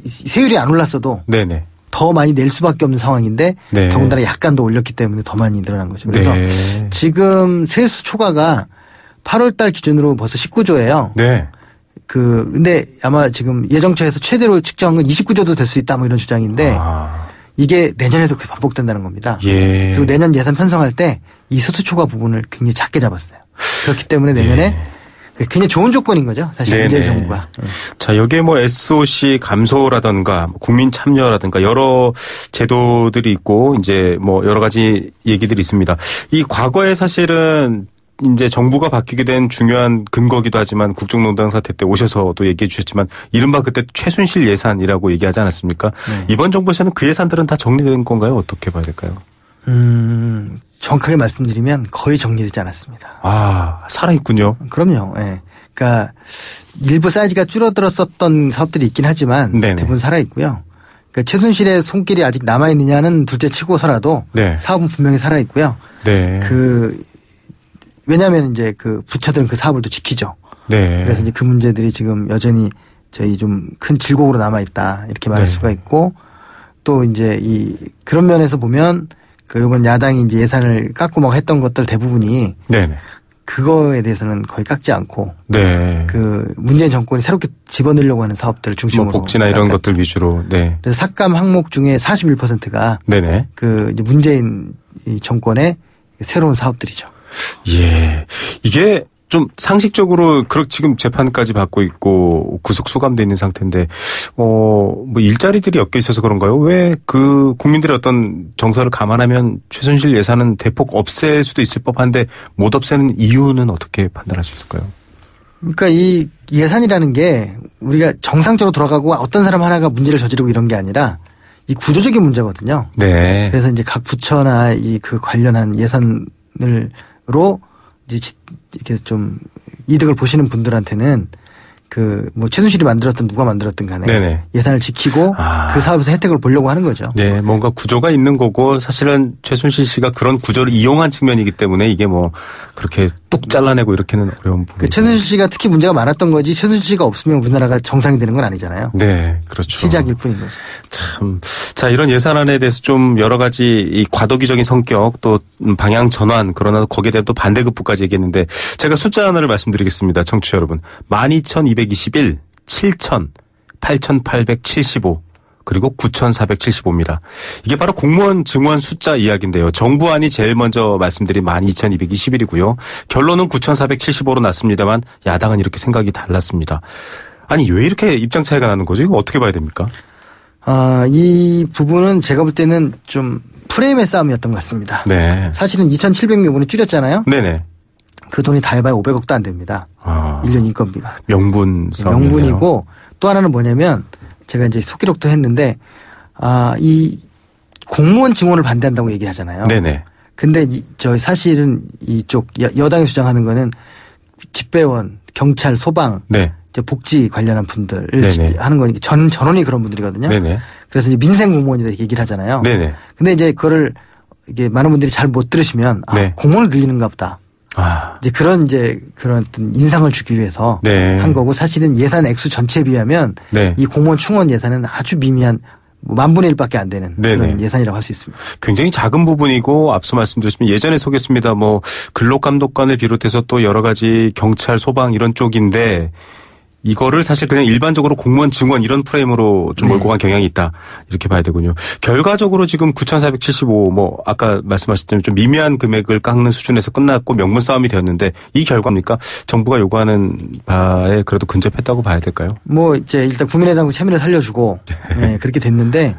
세율이 안 올랐어도 네네. 더 많이 낼 수밖에 없는 상황인데 네. 더군다나 약간 더 올렸기 때문에 더 많이 늘어난 거죠. 그래서 네. 지금 세수 초과가 8월 달 기준으로 벌써 19조예요. 네. 근데 아마 지금 예정처에서 최대로 측정한 건 29조도 될 수 있다 뭐 이런 주장인데 이게 내년에도 반복된다는 겁니다. 예. 그리고 내년 예산 편성할 때 이 세수 초과 부분을 굉장히 작게 잡았어요. 그렇기 때문에 내년에 굉장히 좋은 조건인 거죠. 사실 문재인 정부가. 자, 여기에 뭐 SOC 감소라든가 국민 참여라든가 여러 제도들이 있고 이제 뭐 여러 가지 얘기들이 있습니다. 이 과거에 사실은 이제 정부가 바뀌게 된 중요한 근거기도 하지만 국정농단 사태 때 오셔서도 얘기해 주셨지만 이른바 그때 최순실 예산이라고 얘기하지 않았습니까? 이번 정부에서는 그 예산들은 다 정리된 건가요? 어떻게 봐야 될까요? 정확하게 말씀드리면 거의 정리되지 않았습니다. 살아있군요. 그럼요. 예. 그러니까 일부 사이즈가 줄어들었었던 사업들이 있긴 하지만 네네. 대부분 살아있고요. 그러니까 최순실의 손길이 아직 남아있느냐는 둘째 치고서라도 네. 사업은 분명히 살아있고요. 네. 왜냐하면 이제 그 부처들은 그 사업을 또 지키죠. 네. 그래서 이제 그 문제들이 지금 여전히 저희 좀 큰 질곡으로 남아있다 이렇게 말할 수가 있고 또 이제 그런 면에서 보면 이번 야당이 이제 예산을 깎고 막 했던 것들 대부분이 네네. 그거에 대해서는 거의 깎지 않고 네. 문재인 정권이 새롭게 집어넣으려고 하는 사업들을 중심으로 뭐 복지나 이런 것들 위주로. 네. 그래서 삭감 항목 중에 41%가 네네. 이제 문재인 정권의 새로운 사업들이죠. 예. 이게 좀 상식적으로 지금 재판까지 받고 있고 구속 수감돼 있는 상태인데 뭐 일자리들이 엮여 있어서 그런가요? 왜 국민들의 어떤 정서를 감안하면 최순실 예산은 대폭 없앨 수도 있을 법한데 못 없애는 이유는 어떻게 판단할 수 있을까요? 그러니까 이 예산이라는 게 우리가 정상적으로 돌아가고 어떤 사람 하나가 문제를 저지르고 이런 게 아니라 이 구조적인 문제거든요. 네. 그래서 이제 각 부처나 관련한 예산으로 이제 이렇게 좀 이득을 보시는 분들한테는 최순실이 만들었든 누가 만들었든 간에 네네. 예산을 지키고 그 사업에서 혜택을 보려고 하는 거죠. 네, 뭔가 구조가 있는 거고 사실은 최순실 씨가 그런 구조를 이용한 측면이기 때문에 이게 뭐 그렇게 뚝 잘라내고 이렇게는 어려운 부분이죠. 최순실 씨가 특히 문제가 많았던 거지 최순실 씨가 없으면 우리나라가 정상이 되는 건 아니잖아요. 네, 그렇죠. 시작일 뿐인 거죠. 참, 자 이런 예산안에 대해서 좀 여러 가지 이 과도기적인 성격 또 방향 전환 그러나 거기에 대한 또 반대급부까지 얘기했는데 제가 숫자 하나를 말씀드리겠습니다. 청취자 여러분. 12,221, 7,000, 8,875 그리고 9,475입니다. 이게 바로 공무원 증원 숫자 이야기인데요. 정부안이 제일 먼저 말씀드린 12,221이고요. 결론은 9,475로 났습니다만 야당은 이렇게 생각이 달랐습니다. 아니 왜 이렇게 입장 차이가 나는 거죠? 이거 어떻게 봐야 됩니까? 이 부분은 제가 볼 때는 좀 프레임의 싸움이었던 것 같습니다. 네. 사실은 2,700명 원을 줄였잖아요. 네네. 그 돈이 다 해봐야 500억도 안 됩니다. 1년 인건비가. 명분 싸움이네요. 명분이고 또 하나는 뭐냐면 제가 이제 속기록도 했는데 이 공무원 증원을 반대한다고 얘기하잖아요. 네네. 근데 사실은 이쪽 여당이 주장하는 거는 집배원, 경찰, 소방, 네. 이제 복지 관련한 분들을 네네. 하는 거니까 전원이 그런 분들이거든요. 네네. 그래서 이제 민생 공무원이다 얘기를 하잖아요. 네네. 근데 이제 그거를 이게 많은 분들이 잘 못 들으시면 네. 공무원을 늘리는가 보다. 이제 그런 어떤 인상을 주기 위해서 네. 한 거고 사실은 예산 액수 전체에 비하면 네. 이 공무원 충원 예산은 아주 미미한 10,000분의 1밖에 안 되는 네네. 그런 예산이라고 할 수 있습니다. 굉장히 작은 부분이고 앞서 말씀드렸지만 예전에 소개했습니다. 뭐 근로감독관을 비롯해서 또 여러 가지 경찰, 소방 이런 쪽인데 이거를 사실 그냥 일반적으로 공무원 증원 이런 프레임으로 좀 몰고 간 경향이 있다. 이렇게 봐야 되군요. 결과적으로 지금 9,475 뭐 아까 말씀하셨던 좀 미미한 금액을 깎는 수준에서 끝났고 명분 싸움이 되었는데 이 결과입니까? 정부가 요구하는 바에 그래도 근접했다고 봐야 될까요? 뭐 이제 일단 국민의당도 참여를 살려주고 네, 그렇게 됐는데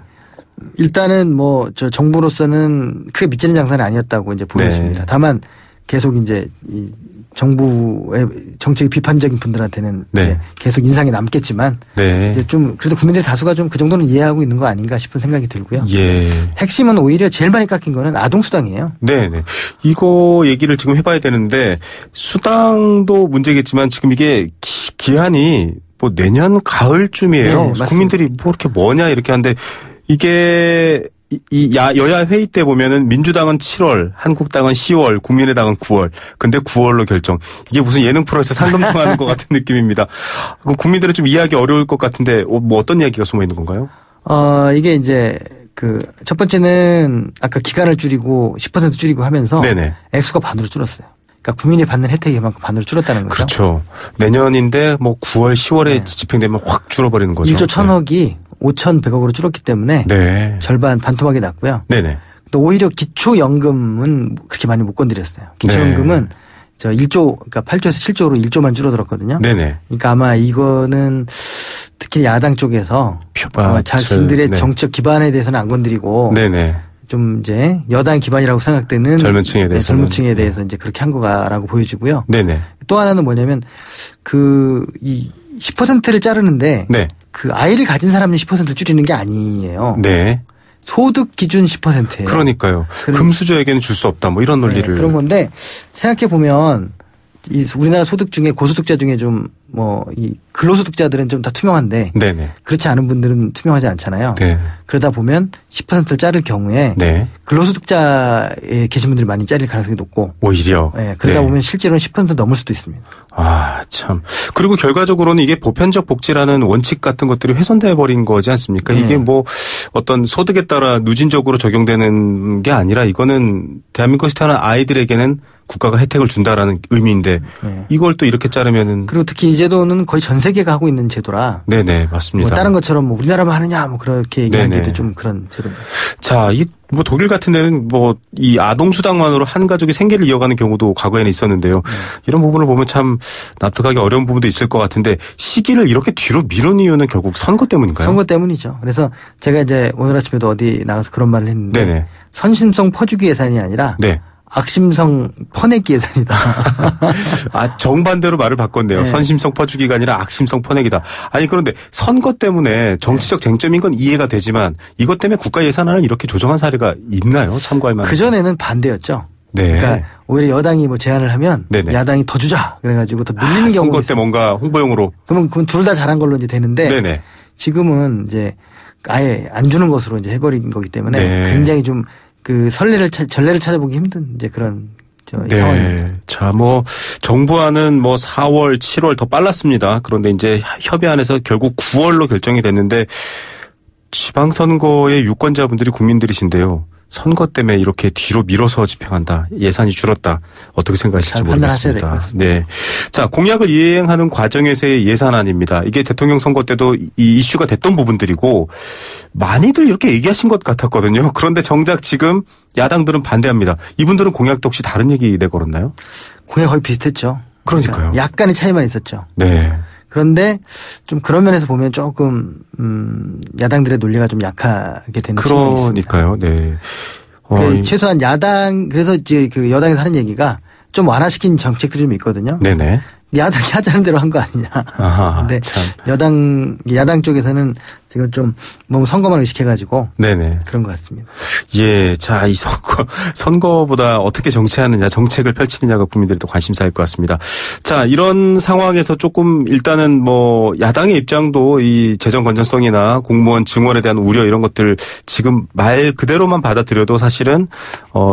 일단은 뭐 저 정부로서는 크게 미치는 장사는 아니었다고 이제 보여집니다. 네. 다만 계속 이제 이 정부의 정책이 비판적인 분들한테는 네. 계속 인상이 남겠지만 네. 이제 좀 그래도 국민들 다수가 좀 그 정도는 이해하고 있는 거 아닌가 싶은 생각이 들고요. 예. 핵심은 오히려 제일 많이 깎인 거는 아동수당이에요. 네네. 이거 얘기를 지금 해봐야 되는데 수당도 문제겠지만 지금 이게 기한이 뭐 내년 가을쯤이에요. 네, 국민들이 뭐 이렇게 뭐냐 이렇게 하는데 이게 여야 회의 때 보면은 민주당은 7월, 한국당은 10월, 국민의당은 9월. 근데 9월로 결정. 이게 무슨 예능 프로에서 상금통하는 것 같은 느낌입니다. 국민들은 좀 이해하기 어려울 것 같은데 뭐 어떤 이야기가 숨어 있는 건가요? 이게 이제 첫 번째는 아까 기간을 줄이고 10% 줄이고 하면서 네네. 액수가 반으로 줄었어요. 그러니까 국민이 받는 혜택이 그만큼 반으로 줄었다는 거죠. 그렇죠. 내년인데 뭐 9월, 10월에 네. 집행되면 확 줄어버리는 거죠. 1조 1,000억이 5,100억으로 줄었기 때문에 네. 절반 반토막이 났고요. 네네. 또 오히려 기초연금은 그렇게 많이 못 건드렸어요. 기초연금은 네. 1조, 그러니까 8조에서 7조로 1조만 줄어들었거든요. 네네. 그러니까 아마 이거는 특히 야당 쪽에서 자신들의 네. 정책 기반에 대해서는 안 건드리고 네네. 좀 이제 여당 기반이라고 생각되는 젊은 층에 대해서 젊은 층에 대해서 이제 그렇게 한 거라고 보여지고요. 네네. 또 하나는 뭐냐면 이 10%를 자르는데 네. 그 아이를 가진 사람은 10% 줄이는 게 아니에요. 네. 소득 기준 10%예요. 그러니까요. 금수저에게는 줄 수 없다. 뭐 이런 논리를. 네, 그런 건데 생각해 보면 이 우리나라 소득 중에 고소득자 중에 좀 이 근로소득자들은 좀 다 투명한데 네네. 그렇지 않은 분들은 투명하지 않잖아요. 네. 그러다 보면 10%를 자를 경우에 네. 근로소득자에 계신 분들이 많이 자릴 가능성이 높고 오히려 네. 그러다 네. 보면 실제로는 10% 넘을 수도 있습니다. 아, 참. 그리고 결과적으로는 이게 보편적 복지라는 원칙 같은 것들이 훼손돼 버린 거지 않습니까? 네. 이게 뭐 어떤 소득에 따라 누진적으로 적용되는 게 아니라 이거는 대한민국에서 태어난 아이들에게는 국가가 혜택을 준다라는 의미인데 네. 이걸 또 이렇게 자르면은 그리고 특히 이 제도는 거의 전 세계가 하고 있는 제도라. 네네 맞습니다. 뭐 다른 것처럼 뭐 우리나라만 하느냐 뭐 그렇게 얘기하기도 좀 그런 제도입니다. 자, 뭐 독일 같은 데는 뭐 이 아동 수당만으로 한 가족이 생계를 이어가는 경우도 과거에는 있었는데요. 이런 부분을 보면 참 납득하기 어려운 부분도 있을 것 같은데 시기를 이렇게 뒤로 미룬 이유는 결국 선거 때문인가요? 선거 때문이죠. 그래서 제가 이제 오늘 아침에도 어디 나가서 그런 말을 했는데 네네. 선심성 퍼주기 예산이 아니라. 네. 악심성 퍼내기 예산이다. 아, 정반대로 말을 바꿨네요. 네. 선심성 퍼주기가 아니라 악심성 퍼내기다. 아니, 그런데 선거 때문에 정치적 쟁점인 건 이해가 되지만 이것 때문에 국가 예산안을 이렇게 조정한 사례가 있나요? 참고할 만한. 그전에는 반대였죠. 네. 그러니까 오히려 여당이 뭐 제안을 하면 네네. 야당이 더 주자. 그래가지고 더 늘리는 경우가 선거 때 뭔가 홍보용으로. 그러면 둘 다 잘한 걸로 이제 되는데 네네. 지금은 이제 아예 안 주는 것으로 이제 해버린 거기 때문에 네. 굉장히 좀 전례를 찾아보기 힘든 이제 그런 네. 상황입니다. 자, 뭐 정부안은 뭐 4월, 7월 더 빨랐습니다. 그런데 이제 협의안에서 결국 9월로 결정이 됐는데 지방선거의 유권자분들이 국민들이신데요. 선거 때문에 이렇게 뒤로 밀어서 집행한다. 예산이 줄었다. 어떻게 생각하실지 모르겠습니다. 될 것 같습니다. 네. 자, 공약을 이행하는 과정에서의 예산안입니다. 이게 대통령 선거 때도 이 이슈가 됐던 부분들이고 많이들 이렇게 얘기하신 것 같았거든요. 그런데 정작 지금 야당들은 반대합니다. 이분들은 공약도 혹시 다른 얘기 내걸었나요? 공약 거의 비슷했죠. 그러니까요. 약간의 차이만 있었죠. 네. 그런데 좀 그런 면에서 보면 조금 야당들의 논리가 좀 약하게 되는 측면이 있습니다. 그러니까요. 네. 최소한 야당 그래서 이제 그 여당에서 하는 얘기가 좀 완화시킨 정책들이 좀 있거든요. 네네. 야당이 하자는 대로 한 거 아니냐. 근데 참. 야당 쪽에서는 지금 좀 너무 선거만 의식해가지고 네네. 그런 것 같습니다. 예, 자, 이 선거보다 어떻게 정치하느냐, 정책을 펼치느냐가 국민들이 더 관심사일 것 같습니다. 자, 이런 상황에서 조금 일단은 뭐 야당의 입장도 이 재정 건전성이나 공무원 증원에 대한 우려 이런 것들 지금 말 그대로만 받아들여도 사실은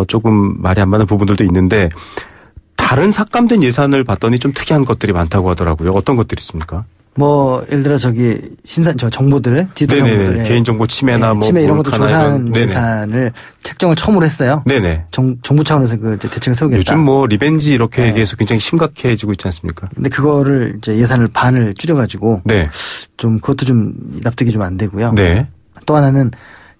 조금 말이 안 맞는 부분들도 있는데. 다른 삭감된 예산을 봤더니 좀 특이한 것들이 많다고 하더라고요. 어떤 것들이 있습니까? 뭐 예를 들어 정보들, 디지털 정보들, 개인정보 침해나 뭐 침해 이런 것도 조사하는 예산을 책정을 처음으로 했어요. 네네. 정부 차원에서 그 대책을 세우겠다. 요즘 뭐 리벤지 이렇게 얘기해서 굉장히 심각해지고 있지 않습니까? 근데 그거를 이제 예산을 반을 줄여가지고 네. 좀 그것도 좀 납득이 좀 안 되고요. 네. 또 하나는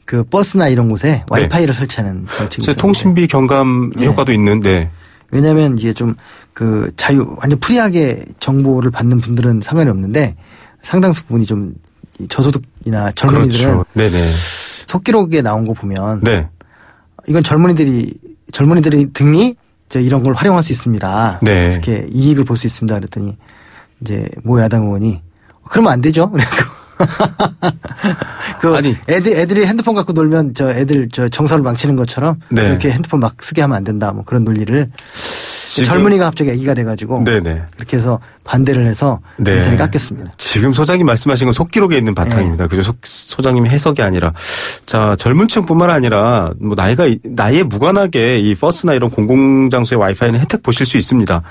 그 버스나 이런 곳에 와이파이를 설치하는 정책이 있어요. 통신비 경감 효과도 있는데. 왜냐하면 이게 좀 그 완전 프리하게 정보를 받는 분들은 상관이 없는데 상당수 부분이 좀 저소득이나 젊은이들은 그렇죠. 네네. 속기록에 나온 거 보면 네. 이건 젊은이들이 등이 이런 걸 활용할 수 있습니다. 네. 이렇게 이익을 볼 수 있습니다. 그랬더니 이제 모 야당 의원이 그러면 안 되죠. 아니 애들이 핸드폰 갖고 놀면 애들 정서를 망치는 것처럼 네. 이렇게 핸드폰 막 쓰게 하면 안 된다. 뭐 그런 논리를 젊은이가 갑자기 아기가 돼가지고 네네. 그렇게 해서 반대를 해서 네. 예산이 깎였습니다. 지금 소장님 말씀하신 건 속기록에 있는 바탕입니다. 네. 그죠? 소장님의 해석이 아니라 자 젊은층뿐만 아니라 뭐 나이에 무관하게 이 버스나 이런 공공장소의 와이파이는 혜택 보실 수 있습니다.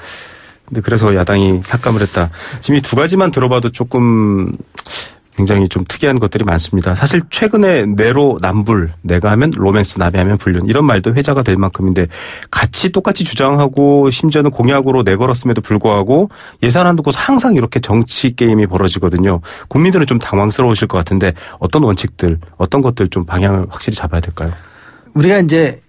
근데 그래서 야당이 삭감을 했다. 지금 이 두 가지만 들어봐도 조금 굉장히 좀 특이한 것들이 많습니다. 사실 최근에 내로 남불, 내가 하면 로맨스, 남이 하면 불륜 이런 말도 회자가 될 만큼인데 같이 똑같이 주장하고 심지어는 공약으로 내걸었음에도 불구하고 예산 안 두고 항상 이렇게 정치 게임이 벌어지거든요. 국민들은 좀 당황스러우실 것 같은데 어떤 원칙들, 어떤 것들 좀 방향을 확실히 잡아야 될까요? 우리가 이제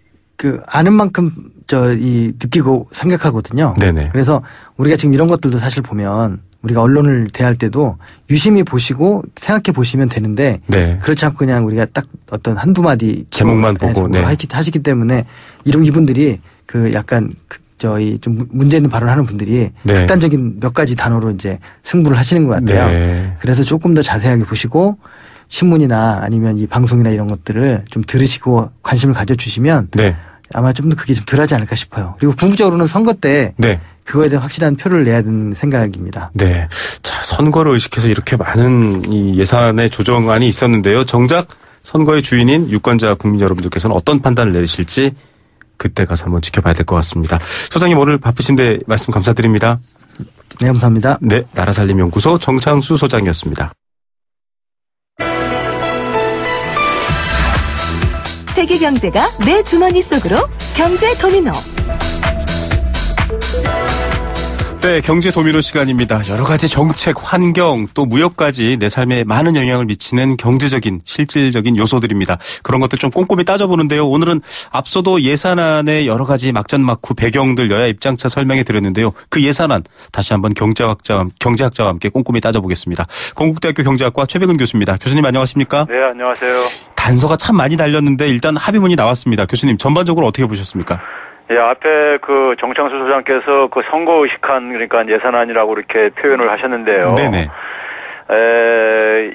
아는 만큼 느끼고 생각하거든요. 네네. 그래서 우리가 지금 이런 것들도 사실 보면 우리가 언론을 대할 때도 유심히 보시고 생각해 보시면 되는데 네. 그렇지 않고 그냥 우리가 딱 어떤 한두 마디 제목만 보고 네. 하시기 때문에 이분들이 약간 좀 문제 있는 발언을 하는 분들이 네. 극단적인 몇 가지 단어로 이제 승부를 하시는 것 같아요. 네. 그래서 조금 더 자세하게 보시고 신문이나 아니면 이 방송이나 이런 것들을 좀 들으시고 관심을 가져주시면 네. 아마 좀 더 그게 좀 덜하지 않을까 싶어요. 그리고 궁극적으로는 선거 때 네. 그거에 대한 확실한 표를 내야 되는 생각입니다. 네. 자, 선거를 의식해서 이렇게 많은 이 예산의 조정안이 있었는데요. 정작 선거의 주인인 유권자 국민 여러분들께서는 어떤 판단을 내리실지 그때 가서 한번 지켜봐야 될 것 같습니다. 소장님 오늘 바쁘신데 말씀 감사드립니다. 네, 감사합니다. 네, 나라살림연구소 정창수 소장이었습니다. 세계 경제가 내 주머니 속으로 경제 도미노. 네, 경제 도미노 시간입니다. 여러 가지 정책, 환경, 또 무역까지 내 삶에 많은 영향을 미치는 경제적인, 실질적인 요소들입니다. 그런 것들 좀 꼼꼼히 따져보는데요. 오늘은 앞서도 예산안의 여러 가지 막전막후 배경들 여야 입장차 설명해 드렸는데요. 그 예산안 다시 한번 경제학자와 함께 꼼꼼히 따져보겠습니다. 건국대학교 경제학과 최백은 교수입니다. 교수님 안녕하십니까? 네, 안녕하세요. 단서가 참 많이 달렸는데 일단 합의문이 나왔습니다. 교수님 전반적으로 어떻게 보셨습니까? 예, 앞에 정창수 소장께서 선거 의식한 그러니까 예산안이라고 이렇게 표현을 하셨는데요. 네네.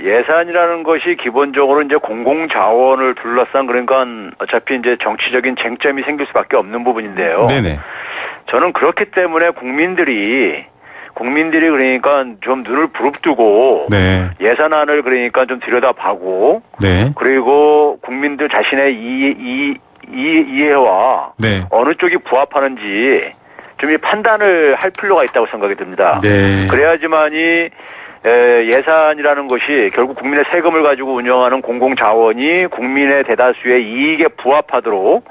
예산이라는 것이 기본적으로 이제 공공자원을 둘러싼 그러니까 어차피 이제 정치적인 쟁점이 생길 수밖에 없는 부분인데요. 네네. 저는 그렇기 때문에 국민들이 그러니까 좀 눈을 부릅뜨고 네. 예산안을 그러니까 좀 들여다보고 네. 그리고 국민들 자신의 이해와 네. 어느 쪽이 부합하는지 좀 판단을 할 필요가 있다고 생각이 듭니다. 네. 그래야지만이 예산이라는 것이 결국 국민의 세금을 가지고 운영하는 공공자원이 국민의 대다수의 이익에 부합하도록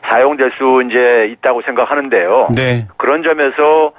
사용될 수 이제 있다고 생각하는데요. 네. 그런 점에서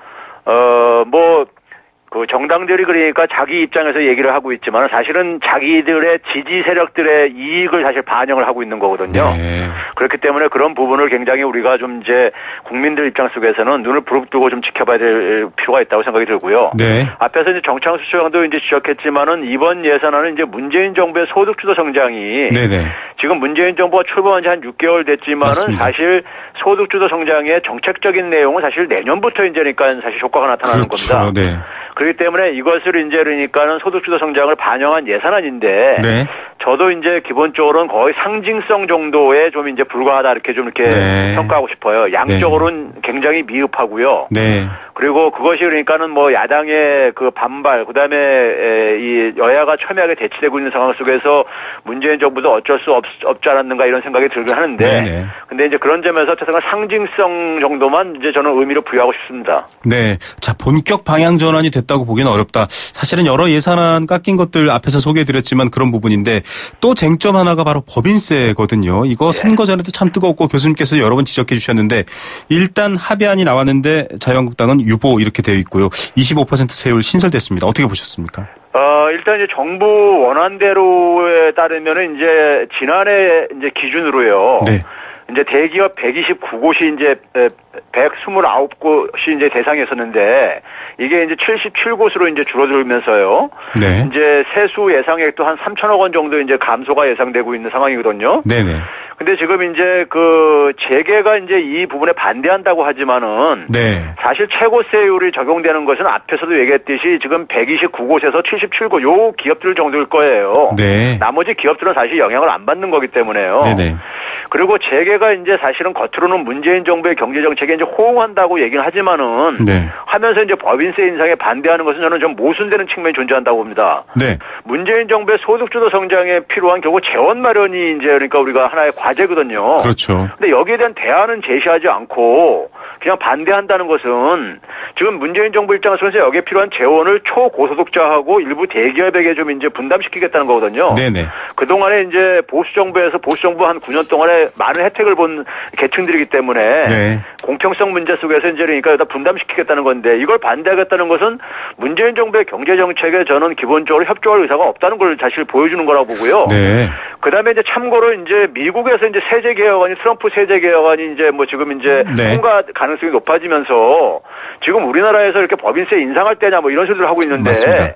정당들이 그러니까 자기 입장에서 얘기를 하고 있지만 사실은 자기들의 지지 세력들의 이익을 사실 반영을 하고 있는 거거든요. 네. 그렇기 때문에 그런 부분을 굉장히 우리가 좀 이제 국민들 입장 속에서는 눈을 부릅뜨고 좀 지켜봐야 될 필요가 있다고 생각이 들고요. 네. 앞에서 이제 정창수 소장도 이제 지적했지만은 이번 예산안은 이제 문재인 정부의 소득주도 성장이 네네. 지금 문재인 정부가 출범한 지 한 6개월 됐지만은 맞습니다. 사실 소득주도 성장의 정책적인 내용은 사실 내년부터 이제니까 사실 효과가 나타나는 그렇죠. 겁니다. 네. 그렇기 때문에 이것을 이제 그러니까는 소득주도 성장을 반영한 예산안인데 네. 저도 이제 기본적으로는 거의 상징성 정도에 좀 이제 불과하다 이렇게 좀 이렇게 네. 평가하고 싶어요. 양적으로는 굉장히 미흡하고요. 네. 그리고 그것이 그러니까는 야당의 반발, 그다음에 이 여야가 첨예하게 대치되고 있는 상황 속에서 문재인 정부도 어쩔 수 없지 않았는가 이런 생각이 들긴 하는데, 네네. 근데 이제 그런 점에서 최소한 상징성 정도만 이제 저는 의미를 부여하고 싶습니다. 네. 자, 본격 방향 전환이 됐다고 보기는 어렵다. 사실은 여러 예산안 깎인 것들 앞에서 소개해드렸지만 그런 부분인데 또 쟁점 하나가 바로 법인세거든요. 이거 선거 전에도 참 뜨거웠고 교수님께서 여러 번 지적해 주셨는데 일단 합의안이 나왔는데 자유한국당은 유보 이렇게 되어 있고요. 25% 세율 신설됐습니다. 어떻게 보셨습니까? 일단 이제 정부 원안대로에 따르면은 이제 지난해 이제 기준으로요. 네. 이제 대기업 129곳이 이제 129곳이 이제 대상이었었는데 이게 이제 77곳으로 이제 줄어들면서요. 네. 이제 세수 예상액도 한 3천억 원 정도 이제 감소가 예상되고 있는 상황이거든요. 네네. 근데 지금 이제 그 재계가 이제 이 부분에 반대한다고 하지만은 네. 사실 최고세율이 적용되는 것은 앞에서도 얘기했듯이 지금 129곳에서 77곳 요 기업들 정도일 거예요. 네. 나머지 기업들은 사실 영향을 안 받는 거기 때문에요. 네네. 그리고 재계가 이제 사실은 겉으로는 문재인 정부의 경제 정책에 이제 호응한다고 얘기는 하지만은 네. 하면서 이제 법인세 인상에 반대하는 것은 저는 좀 모순되는 측면이 존재한다고 봅니다. 네. 문재인 정부의 소득주도 성장에 필요한 결국 재원 마련이 이제 그러니까 우리가 하나의 과제거든요. 그렇죠. 근데 여기에 대한 대안은 제시하지 않고 그냥 반대한다는 것은 지금 문재인 정부 입장에서 여기에 필요한 재원을 초고소득자하고 일부 대기업에게 좀 이제 분담시키겠다는 거거든요. 네네. 그동안에 이제 보수 정부 한 9년 동안에 많은 혜택을 본 계층들이기 때문에 네. 공평성 문제 속에서 이제 그러니까 여기다 분담시키겠다는 건데 이걸 반대하겠다는 것은 문재인 정부의 경제 정책에 저는 기본적으로 협조할 의사가 없다는 걸 사실 보여주는 거라고 보고요. 네. 그다음에 이제 참고로 이제 미국에서 이제 세제 개혁안이 트럼프 세제 개혁안이 이제 뭐 지금 이제 네. 통과 가능성이 높아지면서 지금 우리나라에서 이렇게 법인세 인상할 때냐 뭐 이런 소리를 하고 있는데 맞습니다.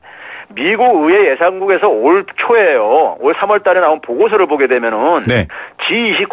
미국 의회 예산국에서 올 초에요. 올 3월 달에 나온 보고서를 보게 되면은 네. G20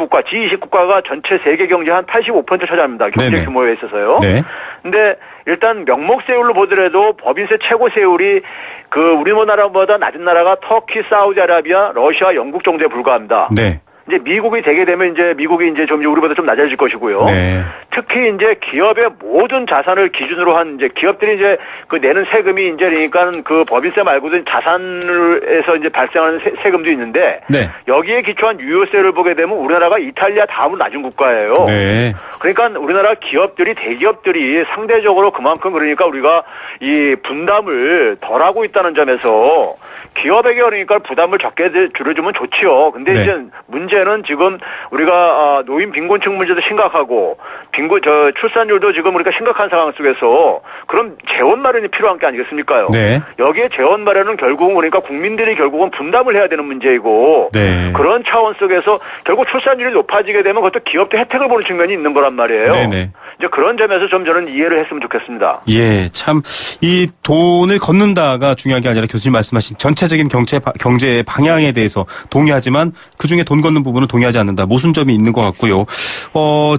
국가가 전체 세계 경제 한 85% 차지합니다. 경제 네네. 규모에 있어서요. 네. 근데 일단 명목세율로 보더라도 법인세 최고세율이 그 우리나라보다 낮은 나라가 터키, 사우디아라비아, 러시아, 영국 정도에 불과합니다. 네. 이제 미국이 되게 되면 이제 미국이 이제 좀 우리보다 좀 낮아질 것이고요. 네. 특히 이제 기업의 모든 자산을 기준으로 한 이제 기업들이 이제 그 내는 세금이 이제 그러니까 그 법인세 말고도 자산에서 이제 발생하는 세금도 있는데 네. 여기에 기초한 유효세를 보게 되면 우리나라가 이탈리아 다음으로 낮은 국가예요. 네. 그러니까 우리나라 기업들이 대기업들이 상대적으로 그만큼 그러니까 우리가 이 분담을 덜하고 있다는 점에서 기업에게 그러니까 부담을 적게 줄여주면 좋지요. 근데 네. 이제 문제는 지금 우리가 노인 빈곤층 문제도 심각하고 출산율도 지금 우리가 심각한 상황 속에서 그럼 재원 마련이 필요한 게 아니겠습니까요? 네. 여기에 재원 마련은 결국은 그러니까 국민들이 결국은 분담을 해야 되는 문제이고 네. 그런 차원 속에서 결국 출산율이 높아지게 되면 그것도 기업도 혜택을 보는 측면이 있는 거란 말이에요. 네네. 이제 그런 점에서 좀 저는 이해를 했으면 좋겠습니다. 예, 참 이 돈을 걷는다가 중요한 게 아니라 교수님 말씀하신 전체적인 경제의 방향에 대해서 동의하지만 그중에 돈 걷는 부분은 동의하지 않는다. 모순점이 있는 것 같고요.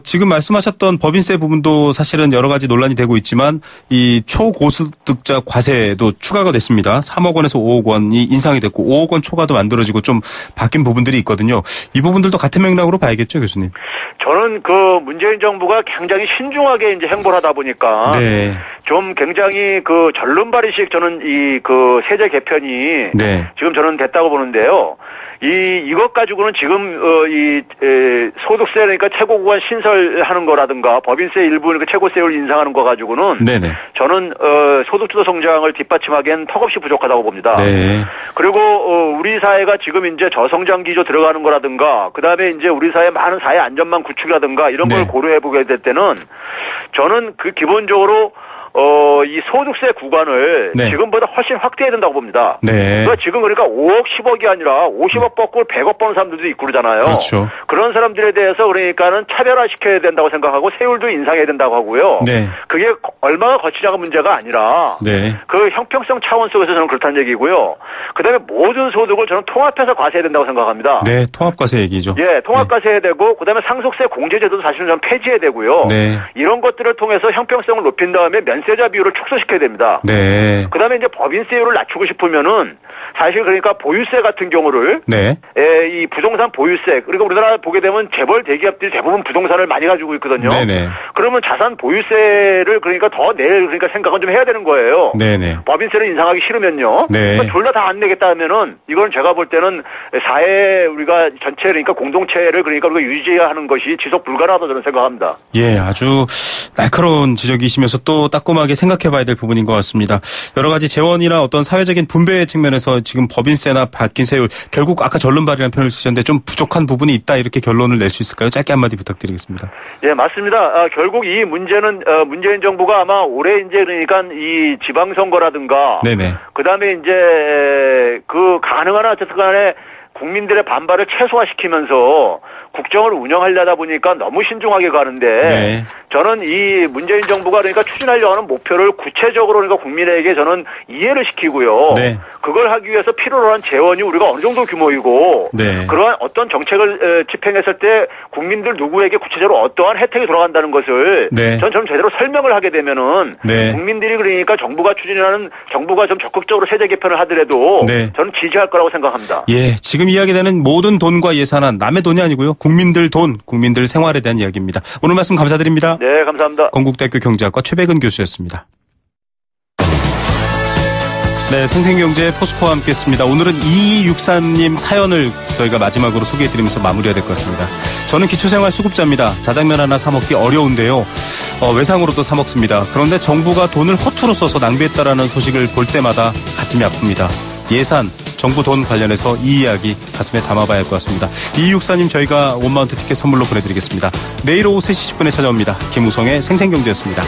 지금 말씀하셨던 법인세 부분도 사실은 여러 가지 논란이 되고 있지만 이 초고소득자 과세도 추가가 됐습니다. 3억 원에서 5억 원이 인상이 됐고 5억 원 초과도 만들어지고 좀 바뀐 부분들이 있거든요. 이 부분들도 같은 맥락으로 봐야겠죠, 교수님? 저는 그 문재인 정부가 굉장히 신중하게 이제 행보를 하다 보니까 네. 좀 굉장히 그 절름발이식 저는 이 그 세제 개편이 네. 지금 저는 됐다고 보는데요. 이것 가지고는 지금 소득세 그러니까 최고구간 신설하는 거라든가 법인세 일부 그러니까 최고세율 인상하는 거 가지고는 네네. 저는 소득주도 성장을 뒷받침하기엔 턱없이 부족하다고 봅니다. 네. 그리고 우리 사회가 지금 이제 저성장 기조 들어가는 거라든가 그다음에 이제 우리 사회 많은 사회 안전망 구축이라든가 이런 걸 고려해 보게 될 때는 저는 그 기본적으로 이 소득세 구간을 네. 지금보다 훨씬 확대해야 된다고 봅니다. 네. 그러니까 지금 그러니까 5억, 10억이 아니라 50억 받고 100억 버는 사람들도 있고 그러잖아요. 그렇죠. 그런 사람들에 대해서 그러니까는 차별화시켜야 된다고 생각하고 세율도 인상해야 된다고 하고요. 네. 그게 얼마나 거치냐가 문제가 아니라 네. 그 형평성 차원 속에서 저는 그렇다는 얘기고요. 그다음에 모든 소득을 저는 통합해서 과세해야 된다고 생각합니다. 네, 통합과세 얘기죠. 예, 통합과세해야 되고 그다음에 상속세 공제제도도 사실은 좀 폐지해야 되고요. 네. 이런 것들을 통해서 형평성을 높인 다음에 면세자 비율을 축소시켜야 됩니다. 네. 그다음에 이제 법인세율을 낮추고 싶으면은 사실 그러니까 보유세 같은 경우를 네. 이 부동산 보유세 그리고 우리나라 보게 되면 재벌 대기업들이 대부분 부동산을 많이 가지고 있거든요. 네네. 그러면 자산 보유세를 그러니까 더 낼 그러니까 생각은 좀 해야 되는 거예요. 네네. 법인세를 인상하기 싫으면요. 네. 그러니까 둘 다 안 내겠다 하면은 이건 제가 볼 때는 사회 우리가 전체 그러니까 공동체를 그러니까 우리가 유지하는 것이 지속 불가능하다고 저는 생각합니다. 예, 아주 날카로운 지적이시면서 또 따끔하게 생각해봐야 될 부분인 것 같습니다. 여러 가지 재원이나 어떤 사회적인 분배 측면에서 지금 법인세나 바뀐 세율 결국 아까 절름발이라는 표현을 쓰셨는데 좀 부족한 부분이 있다 이렇게 결론을 낼 수 있을까요? 짧게 한마디 부탁드리겠습니다. 예, 맞습니다. 결국 이 문제는 문재인 정부가 아마 올해 이제 그러니까 이 지방선거라든가 네네. 그다음에 이제 그 가능한 어쨌든 간에 국민들의 반발을 최소화시키면서 국정을 운영하려다 보니까 너무 신중하게 가는데 네. 저는 이 문재인 정부가 그러니까 추진하려고 하는 목표를 구체적으로 그러니까 국민에게 저는 이해를 시키고요. 네. 그걸 하기 위해서 필요로 한 재원이 우리가 어느 정도 규모이고 네. 그러한 어떤 정책을 집행했을 때 국민들 누구에게 구체적으로 어떠한 혜택이 돌아간다는 것을 네. 전 제대로 설명을 하게 되면은 네. 국민들이 그러니까 정부가 추진하는 정부가 좀 적극적으로 세제 개편을 하더라도 네. 저는 지지할 거라고 생각합니다. 예, 지금 이야기되는 모든 돈과 예산은 남의 돈이 아니고요. 국민들 돈, 국민들 생활에 대한 이야기입니다. 오늘 말씀 감사드립니다. 네, 감사합니다. 건국대학교 경제학과 최백은 교수였습니다. 네, 생생경제 포스코와 함께했습니다. 오늘은 2263님 사연을 저희가 마지막으로 소개해드리면서 마무리해야 될 것 같습니다. 저는 기초생활수급자입니다. 자장면 하나 사 먹기 어려운데요. 외상으로도 사 먹습니다. 그런데 정부가 돈을 허투루 써서 낭비했다라는 소식을 볼 때마다 가슴이 아픕니다. 예산, 정부 돈 관련해서 이 이야기 가슴에 담아봐야 할 것 같습니다. 2264님 저희가 원마운트 티켓 선물로 보내드리겠습니다. 내일 오후 3시 10분에 찾아옵니다. 김우성의 생생경제였습니다.